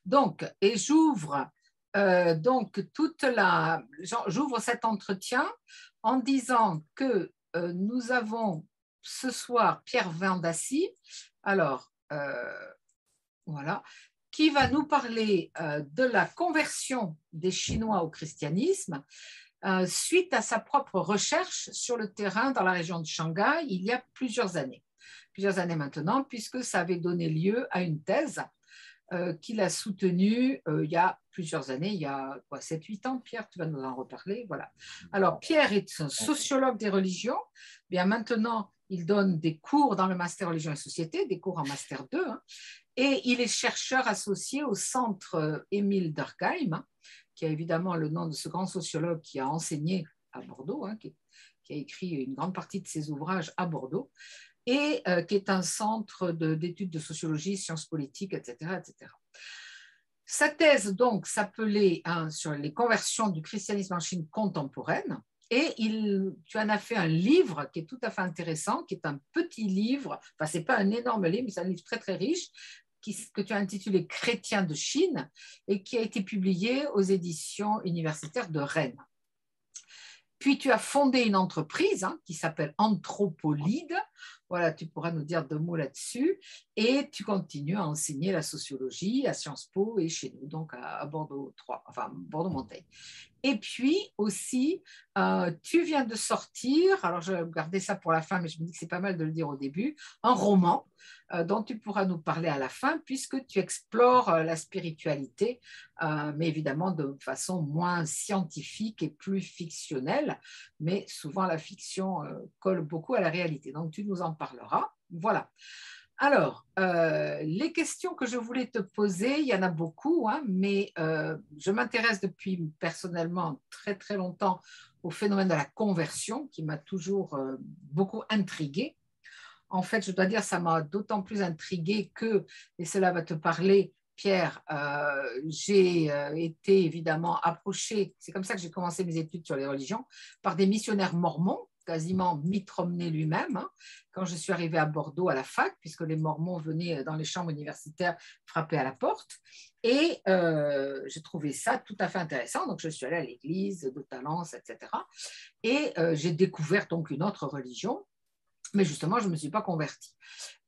Donc, et j'ouvre cet entretien en disant que nous avons ce soir Pierre Vendassi, alors voilà, qui va nous parler de la conversion des Chinois au christianisme suite à sa propre recherche sur le terrain dans la région de Shanghai il y a plusieurs années maintenant, puisque ça avait donné lieu à une thèse qu'il a soutenue il y a plusieurs années, il y a 7-8 ans. Pierre, tu vas nous en reparler. Voilà. Alors, Pierre est un sociologue des religions. Bien maintenant, il donne des cours dans le master religion et société, des cours en master 2, hein, et il est chercheur associé au centre Émile Durkheim, hein, qui a évidemment le nom de ce grand sociologue qui a enseigné à Bordeaux, hein, qui a écrit une grande partie de ses ouvrages à Bordeaux, et qui est un centre d'études de sociologie, sciences politiques, etc., etc. Sa thèse, donc, s'appelait sur les conversions du christianisme en Chine contemporaine, et tu en as fait un livre qui est tout à fait intéressant, qui est un petit livre, enfin, ce n'est pas un énorme livre, mais c'est un livre très, très riche, que tu as intitulé Chrétiens de Chine, et qui a été publié aux éditions universitaires de Rennes. Puis tu as fondé une entreprise qui s'appelle Anthropolide. Voilà, tu pourras nous dire 2 mots là-dessus. Et tu continues à enseigner la sociologie à Sciences Po et chez nous, donc à Bordeaux 3, enfin Bordeaux-Montaigne. Et puis aussi, tu viens de sortir, alors je vais garder ça pour la fin, mais je me dis que c'est pas mal de le dire au début, un roman dont tu pourras nous parler à la fin, puisque tu explores la spiritualité, mais évidemment de façon moins scientifique et plus fictionnelle, mais souvent la fiction colle beaucoup à la réalité. Donc tu nous en parleras. Voilà. Alors, les questions que je voulais te poser, il y en a beaucoup, hein, mais je m'intéresse depuis personnellement très très longtemps au phénomène de la conversion qui m'a toujours beaucoup intriguée. En fait, je dois dire, ça m'a d'autant plus intriguée que, et cela va te parler, Pierre, j'ai été évidemment approchée, c'est comme ça que j'ai commencé mes études sur les religions, par des missionnaires mormons, quasiment Mitt Romney lui-même, hein, quand je suis arrivée à Bordeaux à la fac, puisque les mormons venaient dans les chambres universitaires frapper à la porte. Et j'ai trouvé ça tout à fait intéressant. Donc, je suis allée à l'église de Talence, etc. Et j'ai découvert donc une autre religion. Mais justement, je ne me suis pas convertie.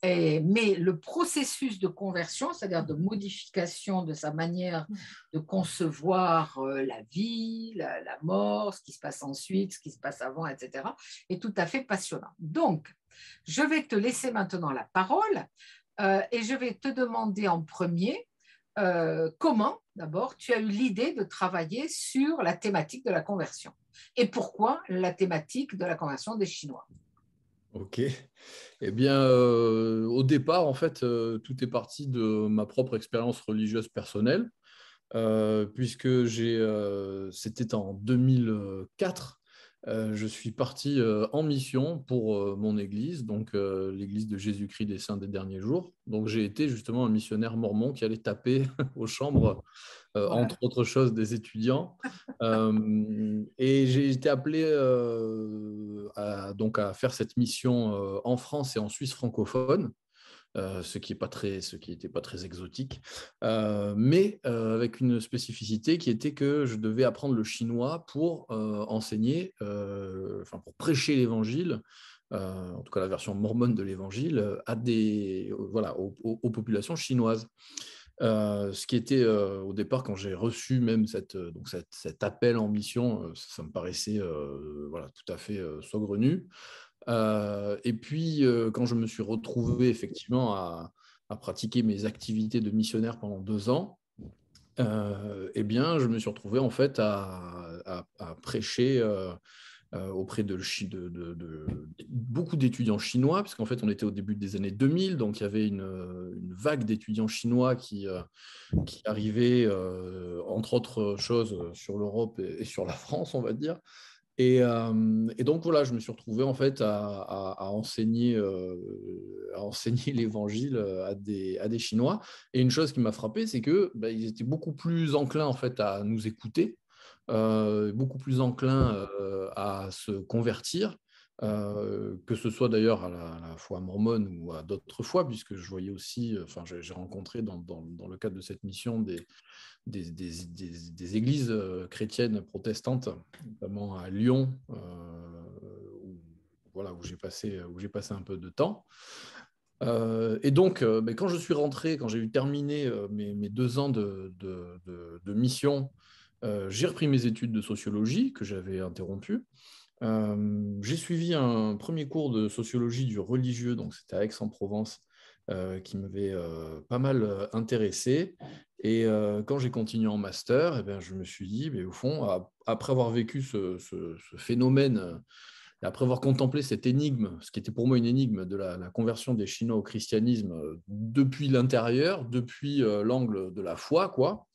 Mais le processus de conversion, c'est-à-dire de modification de sa manière de concevoir la vie, la mort, ce qui se passe ensuite, ce qui se passe avant, etc., est tout à fait passionnant. Donc, je vais te laisser maintenant la parole et je vais te demander en premier comment, d'abord, tu as eu l'idée de travailler sur la thématique de la conversion et pourquoi la thématique de la conversion des Chinois. Ok. Eh bien, au départ, en fait, tout est parti de ma propre expérience religieuse personnelle, puisque c'était en 2004. Je suis parti en mission pour mon église, donc l'église de Jésus-Christ des Saints des Derniers Jours. Donc, j'ai été justement un missionnaire mormon qui allait taper aux chambres, entre autres choses, des étudiants. Et j'ai été appelé donc à faire cette mission en France et en Suisse francophone. Ce qui n'était pas très exotique, mais avec une spécificité qui était que je devais apprendre le chinois pour enseigner, pour prêcher l'évangile, en tout cas la version mormone de l'évangile, aux populations chinoises. Ce qui était au départ, quand j'ai reçu même cet appel en mission, ça me paraissait tout à fait saugrenu. Et puis, quand je me suis retrouvé effectivement à pratiquer mes activités de missionnaire pendant 2 ans, eh bien, je me suis retrouvé en fait à prêcher auprès de beaucoup d'étudiants chinois, parce qu'en fait, on était au début des années 2000, donc il y avait une vague d'étudiants chinois qui arrivaient, entre autres choses, sur l'Europe et sur la France, on va dire. Et donc, voilà, je me suis retrouvé en fait à enseigner l'évangile à des Chinois. Et une chose qui m'a frappé, c'est que ils étaient beaucoup plus enclins en fait à nous écouter, beaucoup plus enclins à se convertir. que ce soit d'ailleurs à la foi mormone ou à d'autres fois, puisque je voyais aussi, enfin, j'ai rencontré dans le cadre de cette mission des églises chrétiennes protestantes, notamment à Lyon, voilà, où j'ai passé un peu de temps. Et donc, quand je suis rentré, quand j'ai eu terminé mes 2 ans de mission, j'ai repris mes études de sociologie que j'avais interrompues. J'ai suivi un premier cours de sociologie du religieux, donc c'était à Aix-en-Provence, qui m'avait pas mal intéressé. Et quand j'ai continué en master, eh bien, je me suis dit, mais au fond, après avoir vécu ce phénomène, et après avoir contemplé cette énigme, ce qui était pour moi une énigme de la conversion des Chinois au christianisme depuis l'intérieur, depuis l'angle de la foi, quoi,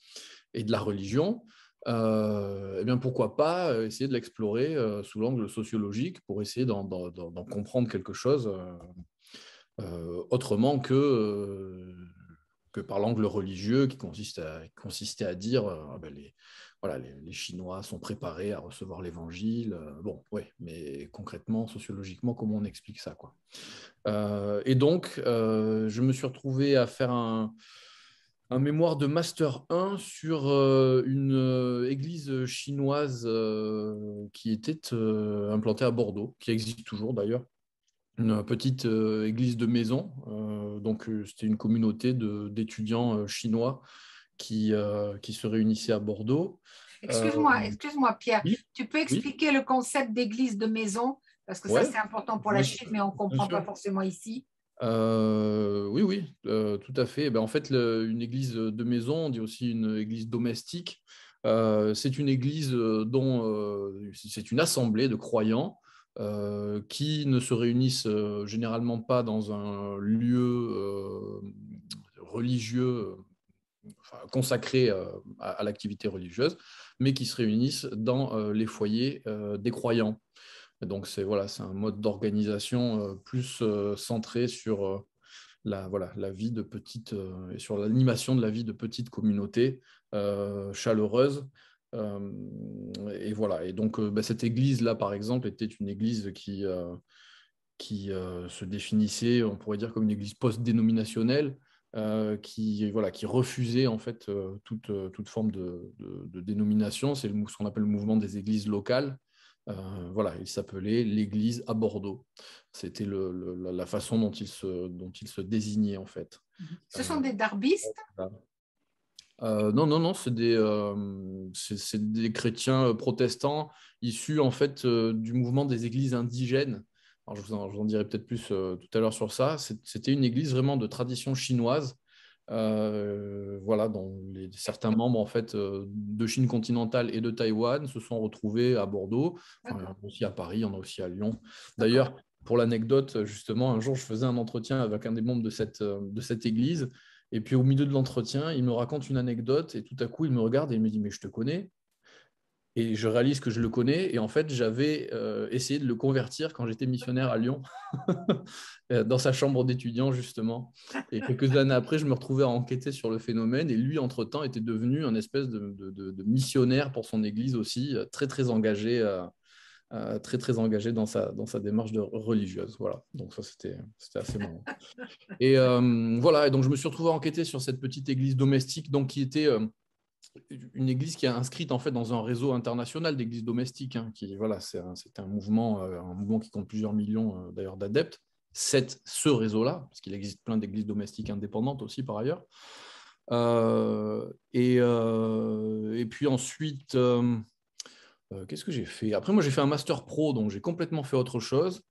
et de la religion, eh bien, pourquoi pas essayer de l'explorer sous l'angle sociologique pour essayer d'en comprendre quelque chose autrement que par l'angle religieux qui consistait à dire voilà, les Chinois sont préparés à recevoir l'évangile. Bon, oui, mais concrètement, sociologiquement, comment on explique ça, quoi. Et donc, je me suis retrouvé à faire un mémoire de Master 1 sur une église chinoise qui était implantée à Bordeaux, qui existe toujours d'ailleurs, une petite église de maison. Donc, c'était une communauté d'étudiants chinois qui se réunissaient à Bordeaux. Excuse-moi, Pierre. Oui, Tu peux oui, expliquer le concept d'église de maison? Parce que ça, ouais, c'est important pour la bien Chine, sûr. mais on ne Bien comprend pas sûr. forcément ici. Oui, oui, tout à fait. Eh ben, en fait, une église de maison, on dit aussi une église domestique. C'est une église dont c'est une assemblée de croyants qui ne se réunissent généralement pas dans un lieu religieux, enfin, consacré à l'activité religieuse, mais qui se réunissent dans les foyers des croyants. Et donc, c'est un mode d'organisation plus centré sur la vie de petites et sur l'animation de la vie de petites communautés chaleureuses. Euh, et voilà. Et donc, cette église-là, par exemple, était une église qui se définissait, on pourrait dire, comme une église post-dénominationnelle, qui refusait en fait toute forme de dénomination. C'est ce qu'on appelle le mouvement des églises locales. Voilà, il s'appelait l'Église à Bordeaux. C'était la façon dont il se désignait en fait. Ce sont des darbistes. Voilà. Non, non, non, c'est des chrétiens protestants issus en fait du mouvement des églises indigènes. Alors, je vous en dirai peut-être plus tout à l'heure sur ça. C'était une église vraiment de tradition chinoise, voilà, dont certains membres en fait de Chine continentale et de Taïwan se sont retrouvés à Bordeaux. Enfin, il y en a aussi à Paris, il y en a aussi à Lyon. D'ailleurs, pour l'anecdote, justement, un jour, je faisais un entretien avec un des membres de cette église. Et puis au milieu de l'entretien, il me raconte une anecdote et tout à coup, il me regarde et il me dit, mais je te connais. Et je réalise que je le connais. Et en fait, j'avais essayé de le convertir quand j'étais missionnaire à Lyon, dans sa chambre d'étudiant, justement. Et quelques années après, je me retrouvais à enquêter sur le phénomène. Et lui, entre-temps, était devenu un espèce de missionnaire pour son église aussi, très, très engagé. Très très engagé dans sa démarche religieuse. Voilà, donc ça c'était assez marrant. Et voilà, et donc je me suis retrouvé à enquêter sur cette petite église domestique, donc qui était une église qui est inscrite en fait dans un réseau international d'églises domestiques, hein, qui voilà, c'est un mouvement qui compte plusieurs millions d'ailleurs d'adeptes. Ce réseau-là, parce qu'il existe plein d'églises domestiques indépendantes aussi par ailleurs. Et puis ensuite, qu'est-ce que j'ai fait? Après, moi, j'ai fait un master pro, donc j'ai complètement fait autre chose.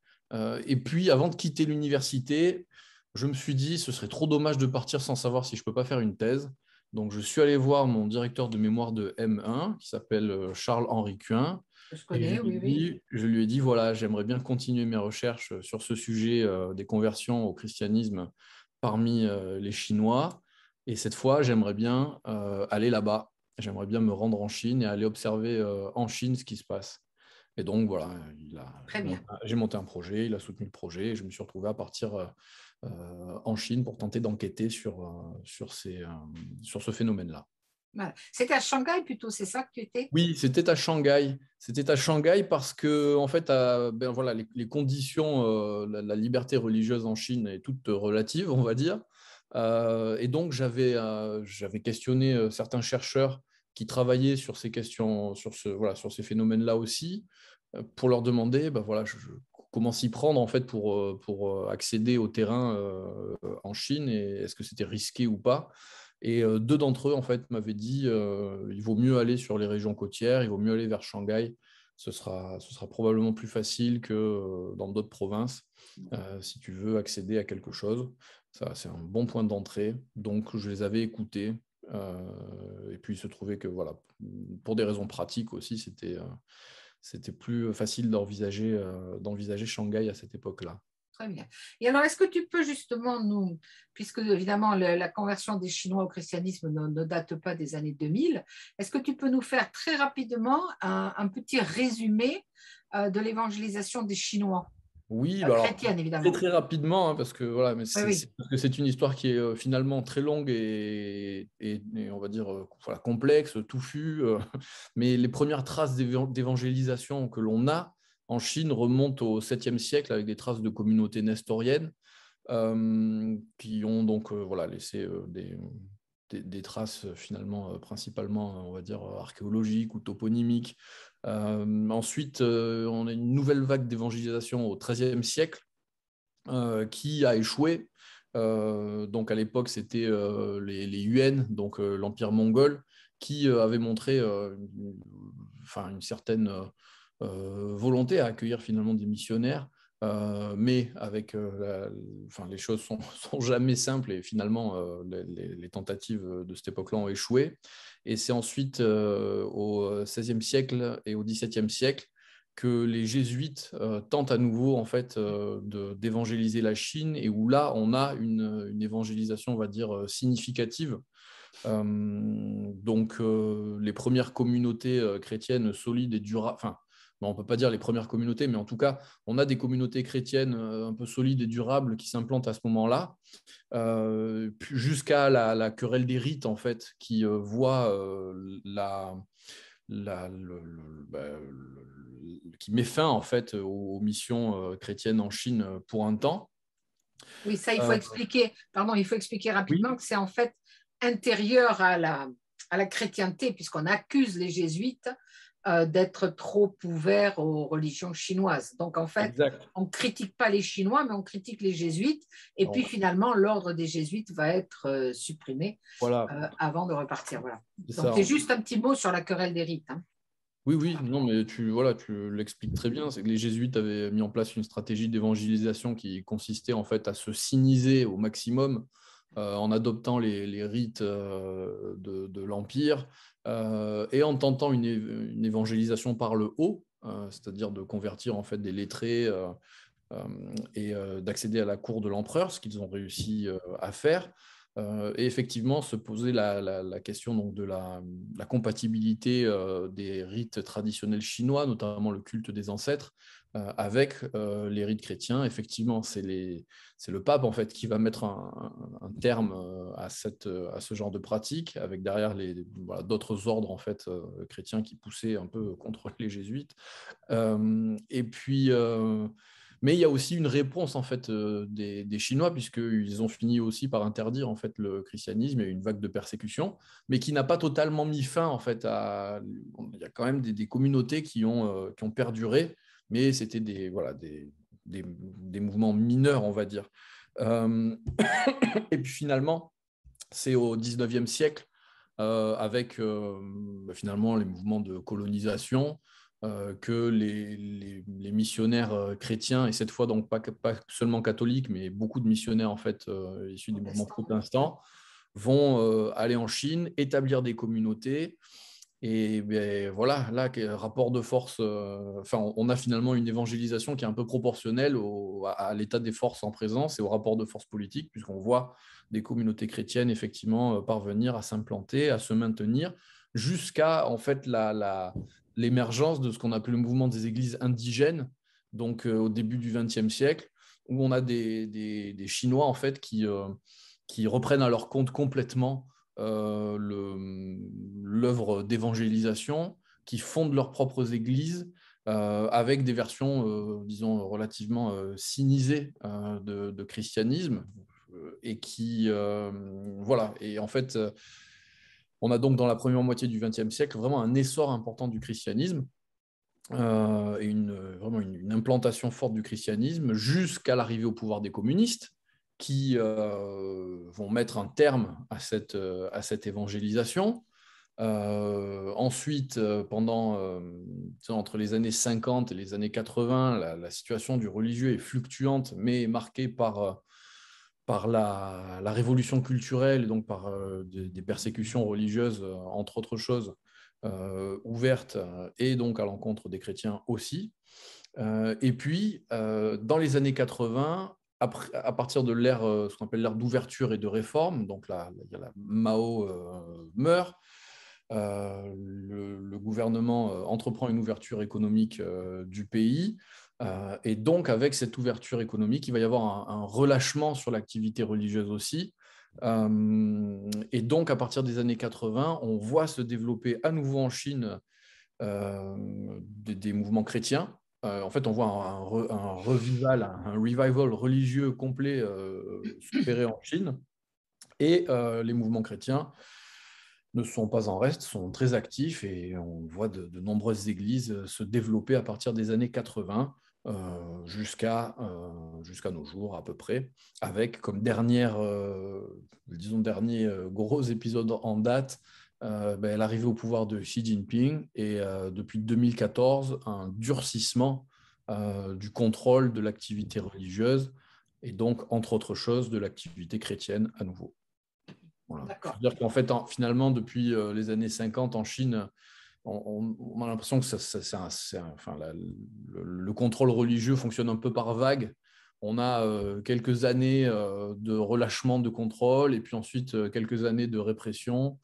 Et puis, avant de quitter l'université, je me suis dit, ce serait trop dommage de partir sans savoir si je ne peux pas faire une thèse. Donc, je suis allé voir mon directeur de mémoire de M1, qui s'appelle Charles-Henri Cuin. Je Et connais, oui, oui. je lui ai dit, voilà, j'aimerais bien continuer mes recherches sur ce sujet des conversions au christianisme parmi les Chinois. Et cette fois, j'aimerais bien aller là-bas. J'aimerais bien me rendre en Chine et aller observer en Chine ce qui se passe. Et donc, voilà, Très bien. j'ai monté un projet, il a soutenu le projet et je me suis retrouvé à partir en Chine pour tenter d'enquêter sur ce phénomène-là. Voilà. C'était à Shanghai plutôt, c'est ça que tu étais? Oui, c'était à Shanghai. C'était à Shanghai parce que, en fait, ben voilà, les conditions, la liberté religieuse en Chine est toute relative, on va dire. Et donc, j'avais questionné certains chercheurs qui travaillaient sur ces questions, voilà, sur ces phénomènes-là aussi, pour leur demander, ben voilà, comment s'y prendre en fait pour accéder au terrain en Chine et est-ce que c'était risqué ou pas. Et deux d'entre eux, en fait, m'avaient dit il vaut mieux aller sur les régions côtières, il vaut mieux aller vers Shanghai. Ce sera probablement plus facile que dans d'autres provinces si tu veux accéder à quelque chose. Ça, c'est un bon point d'entrée. Donc, je les avais écoutés. Et puis, il se trouvait que, voilà, pour des raisons pratiques aussi, c'était plus facile d'envisager Shanghai à cette époque-là. Très bien. Et alors, est-ce que tu peux justement nous, puisque évidemment la conversion des Chinois au christianisme ne date pas des années 2000, est-ce que tu peux nous faire très rapidement un petit résumé de l'évangélisation des Chinois, Oui, bah alors chrétienne très évidemment? très rapidement, hein, parce que voilà, mais Oui, oui. parce que c'est une histoire qui est finalement très longue et on va dire voilà, complexe, touffue. Mais les premières traces d'évangélisation que l'on a en Chine remontent au 7e siècle avec des traces de communautés nestoriennes qui ont donc voilà, laissé des traces finalement principalement, on va dire, archéologiques ou toponymiques. Ensuite, on a une nouvelle vague d'évangélisation au XIIIe siècle qui a échoué. Donc à l'époque, c'était les Yuan, donc l'Empire mongol, qui avait montré une certaine volonté à accueillir finalement des missionnaires, mais avec les choses sont jamais simples et finalement les tentatives de cette époque-là ont échoué. Et c'est ensuite au XVIe siècle et au XVIIe siècle que les jésuites tentent à nouveau en fait d'évangéliser la Chine et où là on a une évangélisation on va dire significative. Donc les premières communautés chrétiennes solides et durables, enfin on ne peut pas dire les premières communautés, mais en tout cas on a des communautés chrétiennes un peu solides et durables qui s'implantent à ce moment-là, jusqu'à la querelle des rites en fait qui voit qui met fin en fait aux missions chrétiennes en Chine pour un temps. Oui, ça, il faut Euh, expliquer, pardon, il faut expliquer rapidement oui, que c'est en fait intérieur à la chrétienté, puisqu'on accuse les jésuites d'être trop ouverts aux religions chinoises. Donc, en fait, exact. on ne critique pas les Chinois, mais on critique les jésuites. Et puis, Alors, finalement, l'ordre des jésuites va être supprimé voilà, avant de repartir. Voilà. c'est Donc, ça. c'est juste un petit mot sur la querelle des rites. Hein. Oui, oui, non, mais voilà, tu l'expliques très bien. C'est que les jésuites avaient mis en place une stratégie d'évangélisation qui consistait en fait à se siniser au maximum en adoptant les rites de l'Empire et en tentant une évangélisation par le haut, c'est-à-dire de convertir en fait des lettrés euh, et d'accéder à la cour de l'empereur, ce qu'ils ont réussi à faire. Et effectivement, se poser la question donc, de la compatibilité des rites traditionnels chinois, notamment le culte des ancêtres, avec les rites chrétiens. Effectivement, c'est le pape en fait, qui va mettre un terme à ce genre de pratique, avec derrière voilà, d'autres ordres en fait, chrétiens qui poussaient un peu contre les jésuites. Et puis, mais il y a aussi une réponse en fait des Chinois puisqu'ils ont fini aussi par interdire en fait le christianisme et une vague de persécution, mais qui n'a pas totalement mis fin en fait à. Il y a quand même des communautés qui ont perduré, mais c'était voilà des mouvements mineurs on va dire. Euh, et puis finalement, c'est au 19e siècle avec finalement les mouvements de colonisation, que les missionnaires chrétiens, et cette fois donc pas seulement catholiques, mais beaucoup de missionnaires en fait issus des mouvements protestants, vont aller en Chine, établir des communautés. Et ben, voilà, là, rapport de force, on a finalement une évangélisation qui est un peu proportionnelle à l'état des forces en présence et au rapport de force politique, puisqu'on voit des communautés chrétiennes effectivement parvenir à s'implanter, à se maintenir, jusqu'à en fait l'émergence de ce qu'on appelle le mouvement des églises indigènes, donc au début du XXe siècle, où on a des Chinois en fait qui reprennent à leur compte complètement l'œuvre d'évangélisation, qui fondent leurs propres églises avec des versions, disons, relativement sinisées de christianisme et qui, voilà. Et en fait, on a donc dans la première moitié du XXe siècle vraiment un essor important du christianisme et vraiment une implantation forte du christianisme jusqu'à l'arrivée au pouvoir des communistes qui vont mettre un terme à cette évangélisation. Ensuite, entre les années 50 et les années 80, la situation du religieux est fluctuante, mais marquée par la révolution culturelle, et donc par des persécutions religieuses, entre autres choses, ouvertes, et donc à l'encontre des chrétiens aussi. Et puis, dans les années 80, à partir de l'ère, ce qu'on appelle l'ère d'ouverture et de réforme, donc là, Mao meurt, le gouvernement entreprend une ouverture économique du pays. Et donc, avec cette ouverture économique, il va y avoir un relâchement sur l'activité religieuse aussi. Et donc, à partir des années 80, on voit se développer à nouveau en Chine des mouvements chrétiens. En fait, on voit un revival religieux complet s'opérer en Chine. Et les mouvements chrétiens ne sont pas en reste, sont très actifs et on voit de nombreuses églises se développer à partir des années 80 jusqu'à nos jours à peu près, avec comme dernier gros épisode en date l'arrivée au pouvoir de Xi Jinping et depuis 2014 un durcissement du contrôle de l'activité religieuse et donc entre autres choses de l'activité chrétienne à nouveau. Voilà. C'est-à-dire qu'en fait, finalement, depuis les années 50 en Chine, on a l'impression que le contrôle religieux fonctionne un peu par vague. On a quelques années de relâchement de contrôle et puis ensuite quelques années de répression.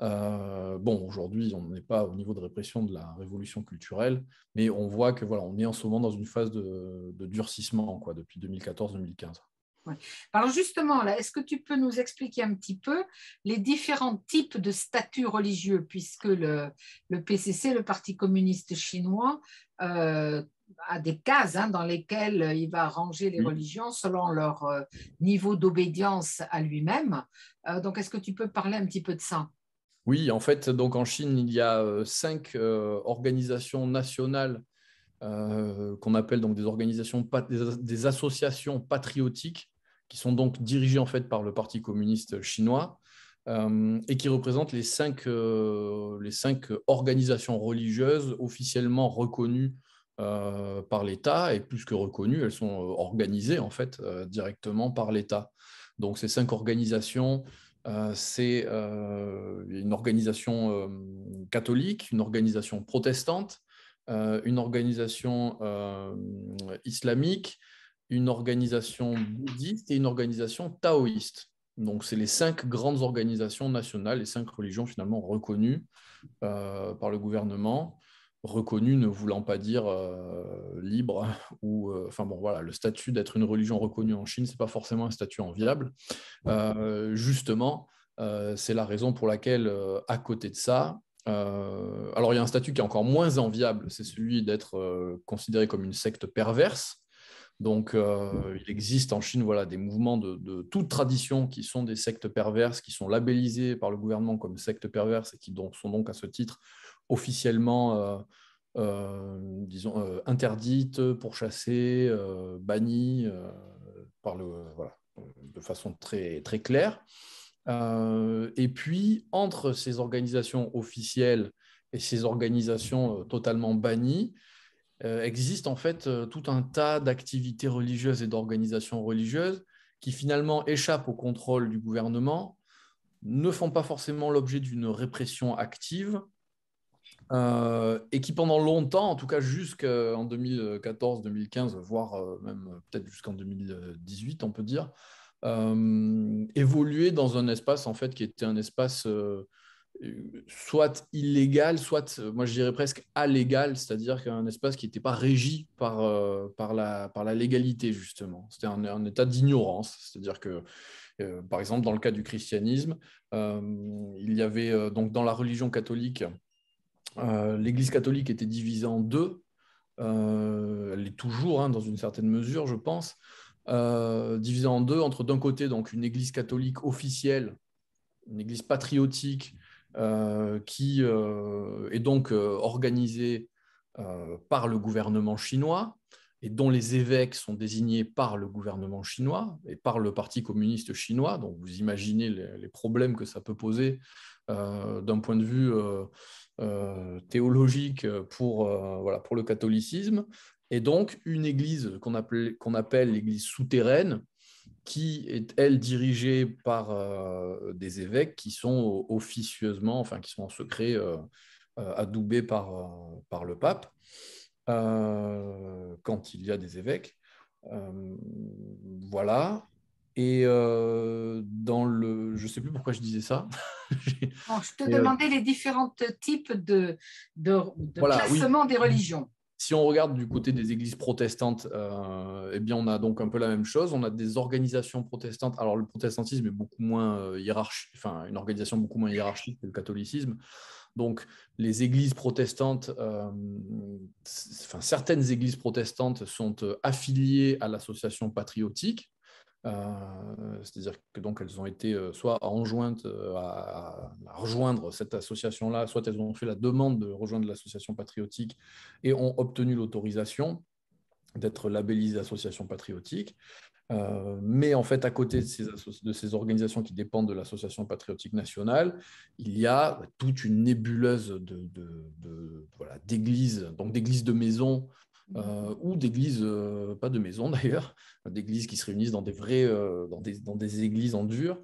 Aujourd'hui, on n'est pas au niveau de répression de la révolution culturelle, mais on voit que voilà, on est en ce moment dans une phase de durcissement quoi, depuis 2014-2015. Ouais. Alors justement, là, est-ce que tu peux nous expliquer un petit peu les différents types de statuts religieux, puisque le PCC, le Parti communiste chinois, a des cases dans lesquelles il va ranger les religions selon leur niveau d'obédience à lui-même. Donc, est-ce que tu peux parler un petit peu de ça? Oui, en fait, donc en Chine, il y a 5 organisations nationales qu'on appelle donc des organisations, des associations patriotiques qui sont donc dirigées en fait par le Parti communiste chinois et qui représentent les cinq organisations religieuses officiellement reconnues par l'État et plus que reconnues, elles sont organisées en fait directement par l'État. Donc ces 5 organisations, c'est une organisation catholique, une organisation protestante, une organisation islamique, une organisation bouddhiste et une organisation taoïste. Donc, c'est les 5 grandes organisations nationales, les 5 religions finalement reconnues par le gouvernement. Reconnues ne voulant pas dire libre ou enfin bon voilà, le statut d'être une religion reconnue en Chine, c'est pas forcément un statut enviable. Justement, c'est la raison pour laquelle à côté de ça, alors il y a un statut qui est encore moins enviable, c'est celui d'être considéré comme une secte perverse. Donc, il existe en Chine voilà, des mouvements de toute tradition qui sont des sectes perverses, qui sont labellisés par le gouvernement comme sectes perverses et qui sont donc à ce titre officiellement disons, interdites, pourchassées, bannies voilà, de façon très, très claire. Et puis, entre ces organisations officielles et ces organisations totalement bannies, existe en fait tout un tas d'activités religieuses et d'organisations religieuses qui finalement échappent au contrôle du gouvernement, ne font pas forcément l'objet d'une répression active et qui pendant longtemps, en tout cas jusqu'en 2014-2015, voire même peut-être jusqu'en 2018, on peut dire, évoluer dans un espace en fait qui était un espace soit illégal, soit, moi je dirais presque allégal, c'est-à-dire qu'un espace qui n'était pas régi par la légalité, justement. C'était un état d'ignorance, c'est-à-dire que, par exemple, dans le cas du christianisme, il y avait donc dans la religion catholique, l'Église catholique était divisée en deux. Elle est toujours, hein, dans une certaine mesure, je pense, divisée en deux, entre d'un côté donc une Église catholique officielle, une Église patriotique, qui est donc organisée par le gouvernement chinois et dont les évêques sont désignés par le gouvernement chinois et par le Parti communiste chinois. Donc vous imaginez les problèmes que ça peut poser d'un point de vue théologique voilà, pour le catholicisme. Et donc une église qu'on appelle l'église souterraine, qui est, elle, dirigée par des évêques qui sont officieusement, enfin qui sont en secret adoubés par le pape, quand il y a des évêques. Voilà. Et je ne sais plus pourquoi je disais ça. Bon, je te Et, demandais les différents types de voilà, oui. classement des religions. Si on regarde du côté des églises protestantes, eh bien, on a donc un peu la même chose. On a des organisations protestantes. Alors, le protestantisme est beaucoup moins hiérarchique, enfin, une organisation beaucoup moins hiérarchique que le catholicisme. Donc, les églises protestantes, certaines églises protestantes sont affiliées à l'association patriotique. C'est-à-dire que donc elles ont été soit enjointes à rejoindre cette association-là, soit elles ont fait la demande de rejoindre l'association patriotique et ont obtenu l'autorisation d'être labellisées association patriotique. Mais en fait, à côté de ces organisations qui dépendent de l'association patriotique nationale, il y a toute une nébuleuse voilà, d'églises, donc d'églises de maison, ou d'églises, pas de maison d'ailleurs, d'églises qui se réunissent dans dans des églises en dur,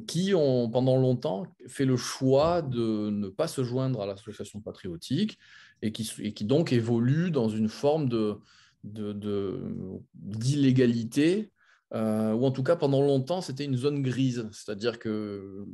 qui ont pendant longtemps fait le choix de ne pas se joindre à l'association patriotique et qui donc évoluent dans une forme d'illégalité, ou en tout cas pendant longtemps c'était une zone grise, c'est-à-dire que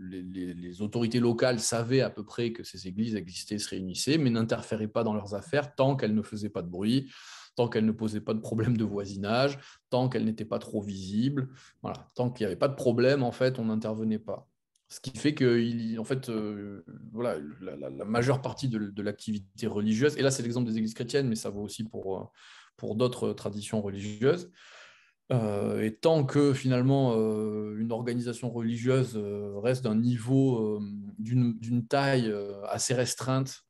les autorités locales savaient à peu près que ces églises existaient, se réunissaient, mais n'interféraient pas dans leurs affaires tant qu'elles ne faisaient pas de bruit, tant qu'elles ne posaient pas de problème de voisinage, tant qu'elles n'étaient pas trop visibles. Voilà. Tant qu'il n'y avait pas de problème, en fait, on n'intervenait pas. Ce qui fait que en fait, voilà, la majeure partie de l'activité religieuse, et là c'est l'exemple des églises chrétiennes, mais ça vaut aussi pour d'autres traditions religieuses, et tant que finalement une organisation religieuse reste d'un niveau, d'une taille assez restreinte,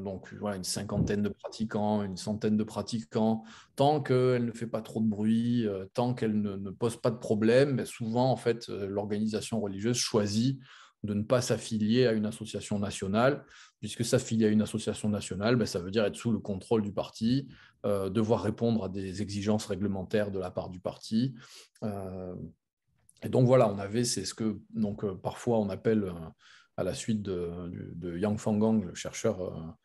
donc voilà, une cinquantaine de pratiquants, une centaine de pratiquants, tant qu'elle ne fait pas trop de bruit, tant qu'elle ne pose pas de problème, ben souvent en fait l'organisation religieuse choisit de ne pas s'affilier à une association nationale, puisque s'affilier à une association nationale, ben, ça veut dire être sous le contrôle du parti, devoir répondre à des exigences réglementaires de la part du parti. Et donc voilà, c'est ce que donc, parfois on appelle, à la suite de Yang Fangang, le chercheur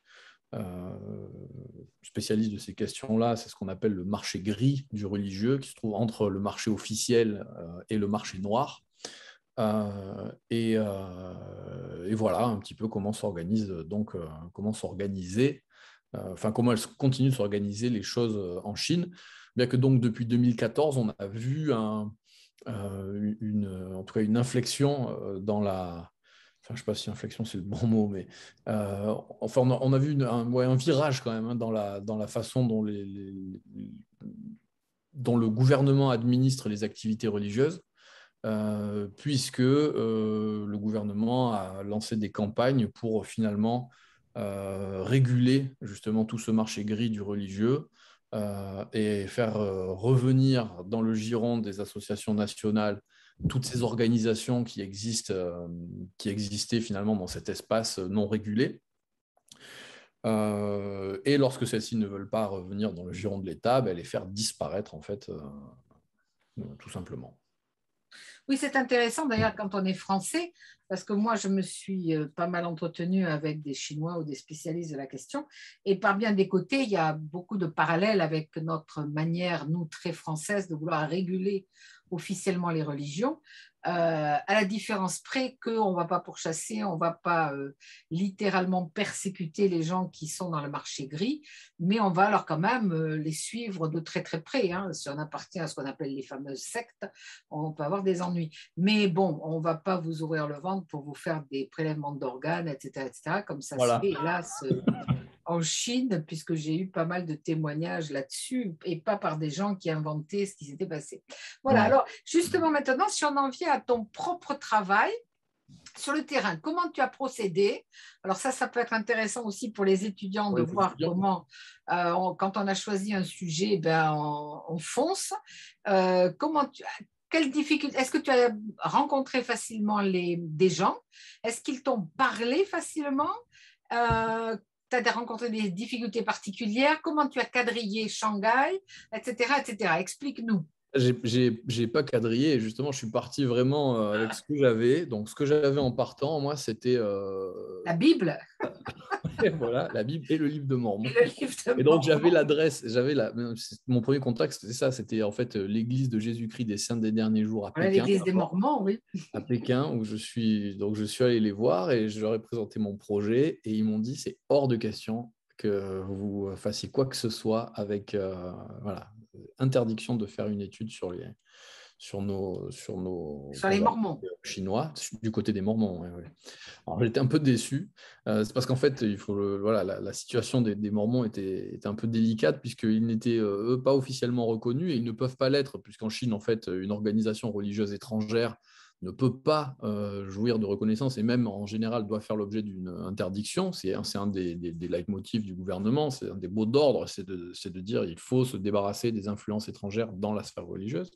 spécialiste de ces questions-là, c'est ce qu'on appelle le marché gris du religieux, qui se trouve entre le marché officiel et le marché noir. Et voilà un petit peu comment s'organise donc comment s'organiser, comment elles continuent de s'organiser les choses en Chine, bien que donc depuis 2014 on a vu en tout cas une inflexion dans la, enfin je ne sais pas si inflexion c'est le bon mot, mais enfin on a vu un virage quand même, hein, dans la façon dont dont le gouvernement administre les activités religieuses. Puisque le gouvernement a lancé des campagnes pour finalement réguler justement tout ce marché gris du religieux, et faire revenir dans le giron des associations nationales toutes ces organisations qui existaient finalement dans cet espace non régulé. Et lorsque celles-ci ne veulent pas revenir dans le giron de l'État, ben, les faire disparaître en fait, tout simplement. Oui, c'est intéressant d'ailleurs quand on est français, parce que moi, je me suis pas mal entretenue avec des Chinois ou des spécialistes de la question, et par bien des côtés, il y a beaucoup de parallèles avec notre manière, nous, très française, de vouloir réguler officiellement les religions. à la différence près qu'on ne va pas pourchasser, on ne va pas littéralement persécuter les gens qui sont dans le marché gris, mais on va alors quand même les suivre de très très près. Hein. Si on appartient à ce qu'on appelle les fameuses sectes, on peut avoir des ennuis. Mais bon, on ne va pas vous ouvrir le ventre pour vous faire des prélèvements d'organes, etc., comme ça se Voilà. fait, hélas, en Chine, puisque j'ai eu pas mal de témoignages là-dessus, et pas par des gens qui inventaient ce qui s'était passé. Voilà, Non. alors justement maintenant, si on en vient à ton propre travail, sur le terrain, comment tu as procédé? Alors ça peut être intéressant aussi pour les étudiants Pour de les voir étudiants. comment, quand on a choisi un sujet, ben, on fonce. Quelles difficultés? Est-ce que tu as rencontré facilement des gens? Est-ce qu'ils t'ont parlé facilement? Tu as rencontré des difficultés particulières? Comment tu as quadrillé Shanghai, etc., etc. Explique-nous. J'ai pas quadrillé. Justement, je suis parti vraiment avec ce que j'avais. Donc, ce que j'avais en partant, moi, c'était La Bible voilà, la Bible et le livre de et Mormon. le livre de Et donc, j'avais Mormon. l'adresse, mon premier contact, c'était ça, c'était en fait l'église de Jésus-Christ des Saints des Derniers Jours à Voilà Pékin, l'église des d'abord. Mormons, oui. À Pékin, où donc je suis allé les voir et je leur ai présenté mon projet et ils m'ont dit c'est hors de question que vous fassiez quoi que ce soit avec voilà, interdiction de faire une étude sur nos Sur les convertis Mormons. chinois, du côté des Mormons. Ouais, ouais. Alors, j'étais un peu déçu. C'est parce qu'en fait, voilà, la situation des Mormons était un peu délicate puisqu'ils n'étaient, eux, pas officiellement reconnus et ils ne peuvent pas l'être puisqu'en Chine, en fait, une organisation religieuse étrangère ne peut pas jouir de reconnaissance et même en général doit faire l'objet d'une interdiction. C'est un des leitmotifs du gouvernement, c'est un des mots d'ordre, c'est de dire il faut se débarrasser des influences étrangères dans la sphère religieuse.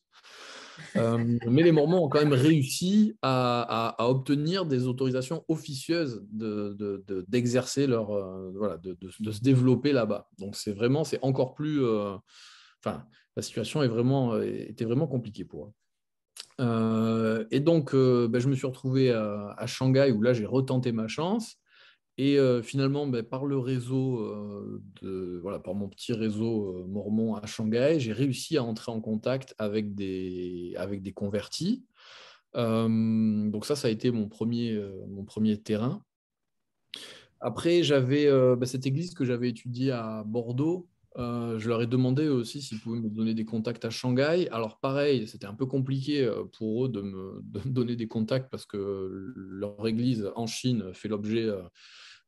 Mais les Mormons ont quand même réussi à obtenir des autorisations officieuses d'exercer leur, voilà, de se développer là-bas. Donc c'est encore plus, enfin, la situation était vraiment compliquée pour eux. Et donc, ben, je me suis retrouvé à Shanghai où là j'ai retenté ma chance. Et finalement, ben, par le réseau, voilà, par mon petit réseau mormon à Shanghai, j'ai réussi à entrer en contact avec des convertis. Donc ça a été mon premier terrain. Après, j'avais ben, cette église que j'avais étudiée à Bordeaux. Je leur ai demandé aussi s'ils pouvaient me donner des contacts à Shanghai. Alors pareil, c'était un peu compliqué pour eux de me donner des contacts parce que leur église en Chine fait l'objet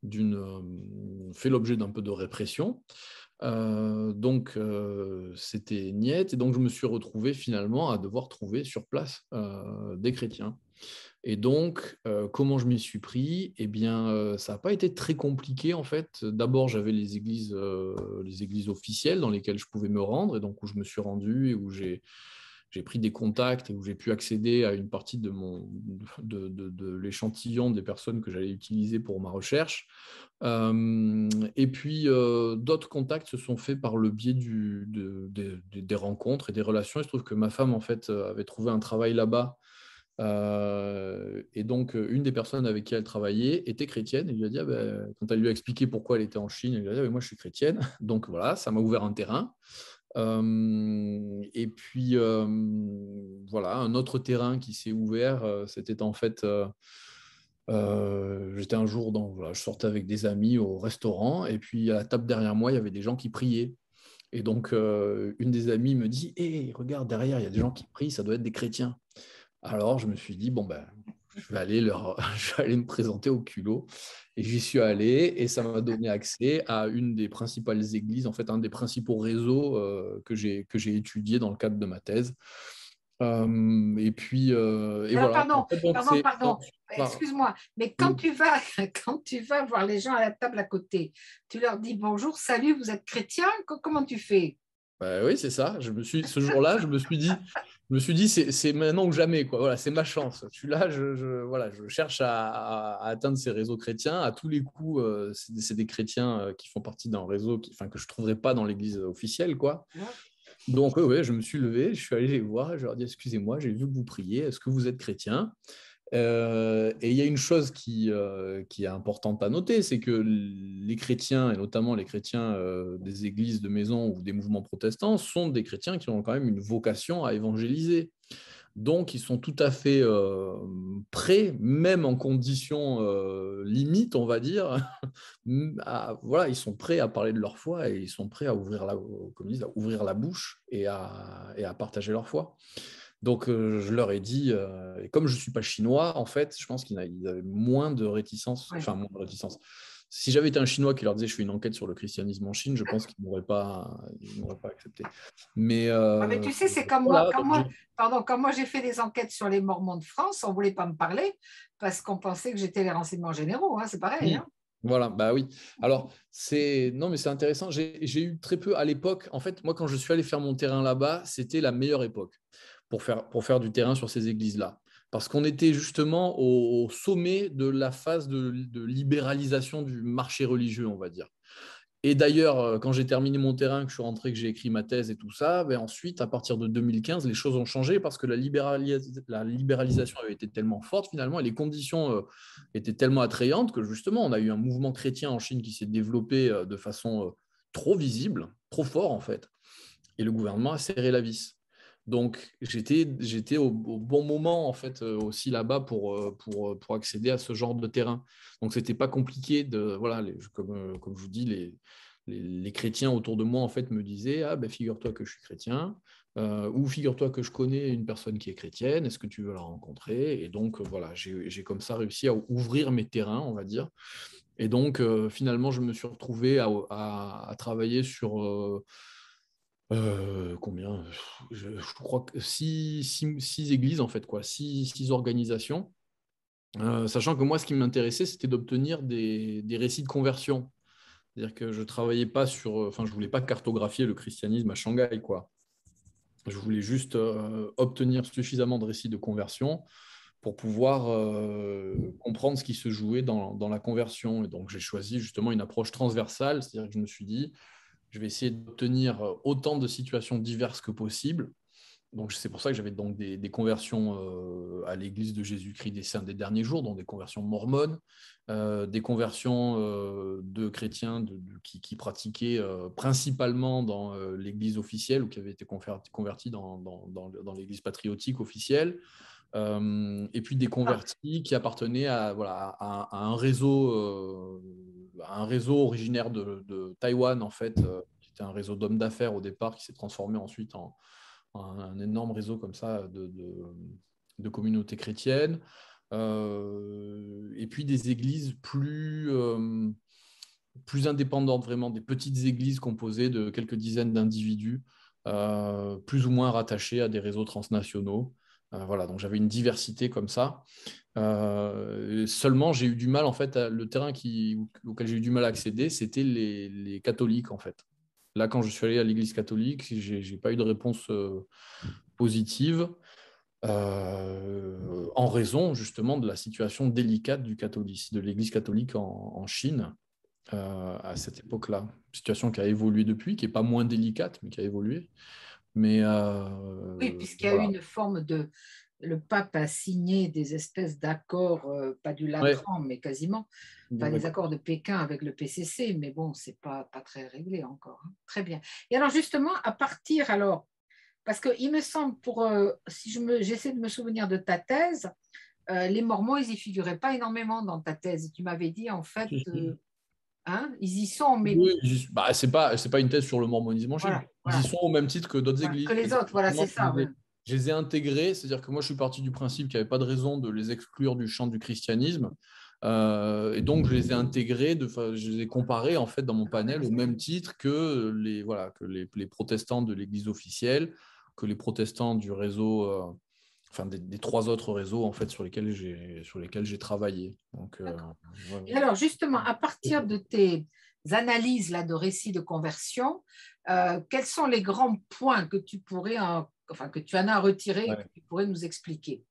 d'un peu de répression. Donc, c'était niette. Et donc, je me suis retrouvé finalement à devoir trouver sur place des chrétiens. Et donc, comment je m'y suis pris? Eh bien, ça n'a pas été très compliqué en fait. D'abord, j'avais les églises officielles dans lesquelles je pouvais me rendre et donc où je me suis rendu et où j'ai pris des contacts et où j'ai pu accéder à une partie de l'échantillon des personnes que j'allais utiliser pour ma recherche. Et puis, d'autres contacts se sont faits par le biais des rencontres et des relations. Il se trouve que ma femme, en fait, avait trouvé un travail là-bas. Et donc, une des personnes avec qui elle travaillait était chrétienne. Et lui a dit, ah ben, quand elle lui a expliqué pourquoi elle était en Chine, elle lui a dit, ah ben, moi, je suis chrétienne. Donc, voilà, ça m'a ouvert un terrain. Et puis, voilà, un autre terrain qui s'est ouvert, c'était en fait, j'étais un jour voilà, je sortais avec des amis au restaurant, et puis à la table derrière moi, il y avait des gens qui priaient. Et donc, une des amies me dit, hé, regarde, derrière, il y a des gens qui prient, ça doit être des chrétiens. Alors, je me suis dit, bon, ben, je vais aller me présenter au culot. Et j'y suis allé et ça m'a donné accès à une des principales églises, en fait, un des principaux réseaux que j'ai étudié dans le cadre de ma thèse. Et puis, et Alors, voilà. En pardon, fait, donc, pardon, c'est. pardon, excuse-moi, mais quand Oui. tu vas, quand tu vas voir les gens à la table à côté, tu leur dis bonjour, salut, vous êtes chrétien? Comment tu fais? Bah oui, c'est ça. Ce jour-là, je me suis dit, c'est maintenant ou jamais, quoi. Voilà, c'est ma chance. Je suis là, voilà, je cherche à atteindre ces réseaux chrétiens. À tous les coups, c'est des chrétiens qui font partie d'un réseau enfin, que je ne trouverais pas dans l'église officielle, quoi. Donc, ouais, je me suis levé, je suis allé les voir, je leur ai dit, excusez-moi, j'ai vu que vous priez, est-ce que vous êtes chrétien? Et il y a une chose qui est importante à noter, c'est que les chrétiens, et notamment les chrétiens des églises de maison ou des mouvements protestants, sont des chrétiens qui ont quand même une vocation à évangéliser. Donc, ils sont tout à fait prêts, même en conditions limites, on va dire. Voilà, ils sont prêts à parler de leur foi et ils sont prêts à ouvrir comme ils disent, à ouvrir la bouche et à partager leur foi. Donc, je leur ai dit, et comme je ne suis pas chinois, en fait, je pense qu'ils avaient moins de réticence, Ouais. enfin, moins de réticence. Si j'avais été un Chinois qui leur disait je fais une enquête sur le christianisme en Chine, je pense qu'ils n'auraient pas accepté. Mais Mais tu sais, c'est comme moi, voilà, donc pardon, quand moi j'ai fait des enquêtes sur les Mormons de France, on ne voulait pas me parler parce qu'on pensait que j'étais les renseignements généraux, hein, c'est pareil. oui, Hein. voilà, bah oui. Alors, non, mais c'est intéressant. J'ai eu très peu à l'époque. En fait, moi, quand je suis allé faire mon terrain là-bas, c'était la meilleure époque pour faire du terrain sur ces églises-là. Parce qu'on était justement au sommet de la phase de libéralisation du marché religieux, on va dire. Et d'ailleurs, quand j'ai terminé mon terrain, que je suis rentré, que j'ai écrit ma thèse et tout ça, ben ensuite, à partir de 2015, les choses ont changé parce que la libéralisation avait été tellement forte finalement et les conditions étaient tellement attrayantes que justement, on a eu un mouvement chrétien en Chine qui s'est développé de façon trop visible, trop fort en fait. Et le gouvernement a serré la vis. Donc, j'étais au bon moment, en fait, aussi là-bas pour accéder à ce genre de terrain. Donc, ce n'était pas compliqué voilà, comme je vous dis, les chrétiens autour de moi, en fait, me disaient, ah, ben, figure-toi que je suis chrétien, ou figure-toi que je connais une personne qui est chrétienne, est-ce que tu veux la rencontrer? Et donc, voilà, j'ai comme ça réussi à ouvrir mes terrains, on va dire. Et donc, finalement, je me suis retrouvé à travailler sur combien? Je crois que six églises, en fait, quoi, six organisations. Sachant que moi, ce qui m'intéressait, c'était d'obtenir des récits de conversion. C'est-à-dire que je travaillais pas enfin, je voulais pas cartographier le christianisme à Shanghai, quoi. Je voulais juste obtenir suffisamment de récits de conversion pour pouvoir comprendre ce qui se jouait dans la conversion. Et donc, j'ai choisi justement une approche transversale, c'est-à-dire que je me suis dit, je vais essayer d'obtenir autant de situations diverses que possible. Donc, c'est pour ça que j'avais donc des conversions à l'Église de Jésus-Christ des Saints des derniers jours, donc des conversions mormones, des conversions de chrétiens qui pratiquaient principalement dans l'Église officielle ou qui avaient été convertis dans l'Église patriotique officielle, et puis des Ah, convertis qui appartenaient voilà, à un réseau originaire de Taïwan, en fait, qui était un réseau d'hommes d'affaires au départ, qui s'est transformé ensuite en un énorme réseau comme ça de communautés chrétiennes. Et puis des églises plus indépendantes, vraiment, des petites églises composées de quelques dizaines d'individus, plus ou moins rattachés à des réseaux transnationaux. Voilà, donc j'avais une diversité comme ça. Seulement, j'ai eu du mal, en fait, le terrain auquel j'ai eu du mal à accéder, c'était les catholiques, en fait. Là, quand je suis allé à l'église catholique, j'ai pas eu de réponse positive en raison justement de la situation délicate de l'église catholique en Chine à cette époque-là. Situation qui a évolué depuis, qui n'est pas moins délicate, mais qui a évolué. Mais oui, puisqu'il y a eu voilà. une forme de... Le pape a signé des espèces d'accords, pas du Ouais, Latran, mais quasiment, enfin des accords de Pékin avec le PCC, mais bon, c'est pas très réglé encore. Hein. Très bien. Et alors justement, à partir alors, parce qu'il me semble, si j'essaie de me souvenir de ta thèse, les Mormons, ils n'y figuraient pas énormément dans ta thèse. Tu m'avais dit, en fait, si, si. hein, ils y sont, mais Oui, bah, c'est pas une thèse sur le mormonisme en Chine. voilà, Ils y voilà, sont au même titre que d'autres voilà, que églises. les C'est-à-dire autres, que voilà, justement, c'est ça. Ouais. je les ai intégrés, c'est-à-dire que moi, je suis parti du principe qu'il n'y avait pas de raison de les exclure du champ du christianisme. Et donc, je les ai intégrés, je les ai comparés en fait dans mon panel au même titre que voilà, que les protestants de l'Église officielle, que les protestants du réseau, enfin des trois autres réseaux en fait sur lesquels j'ai travaillé. Donc, D'accord. ouais, Et alors, justement, à partir de tes analyses là, de récits de conversion, quels sont les grands points que tu pourrais, enfin, que tu en as retirés et que ouais. tu pourrais nous expliquer?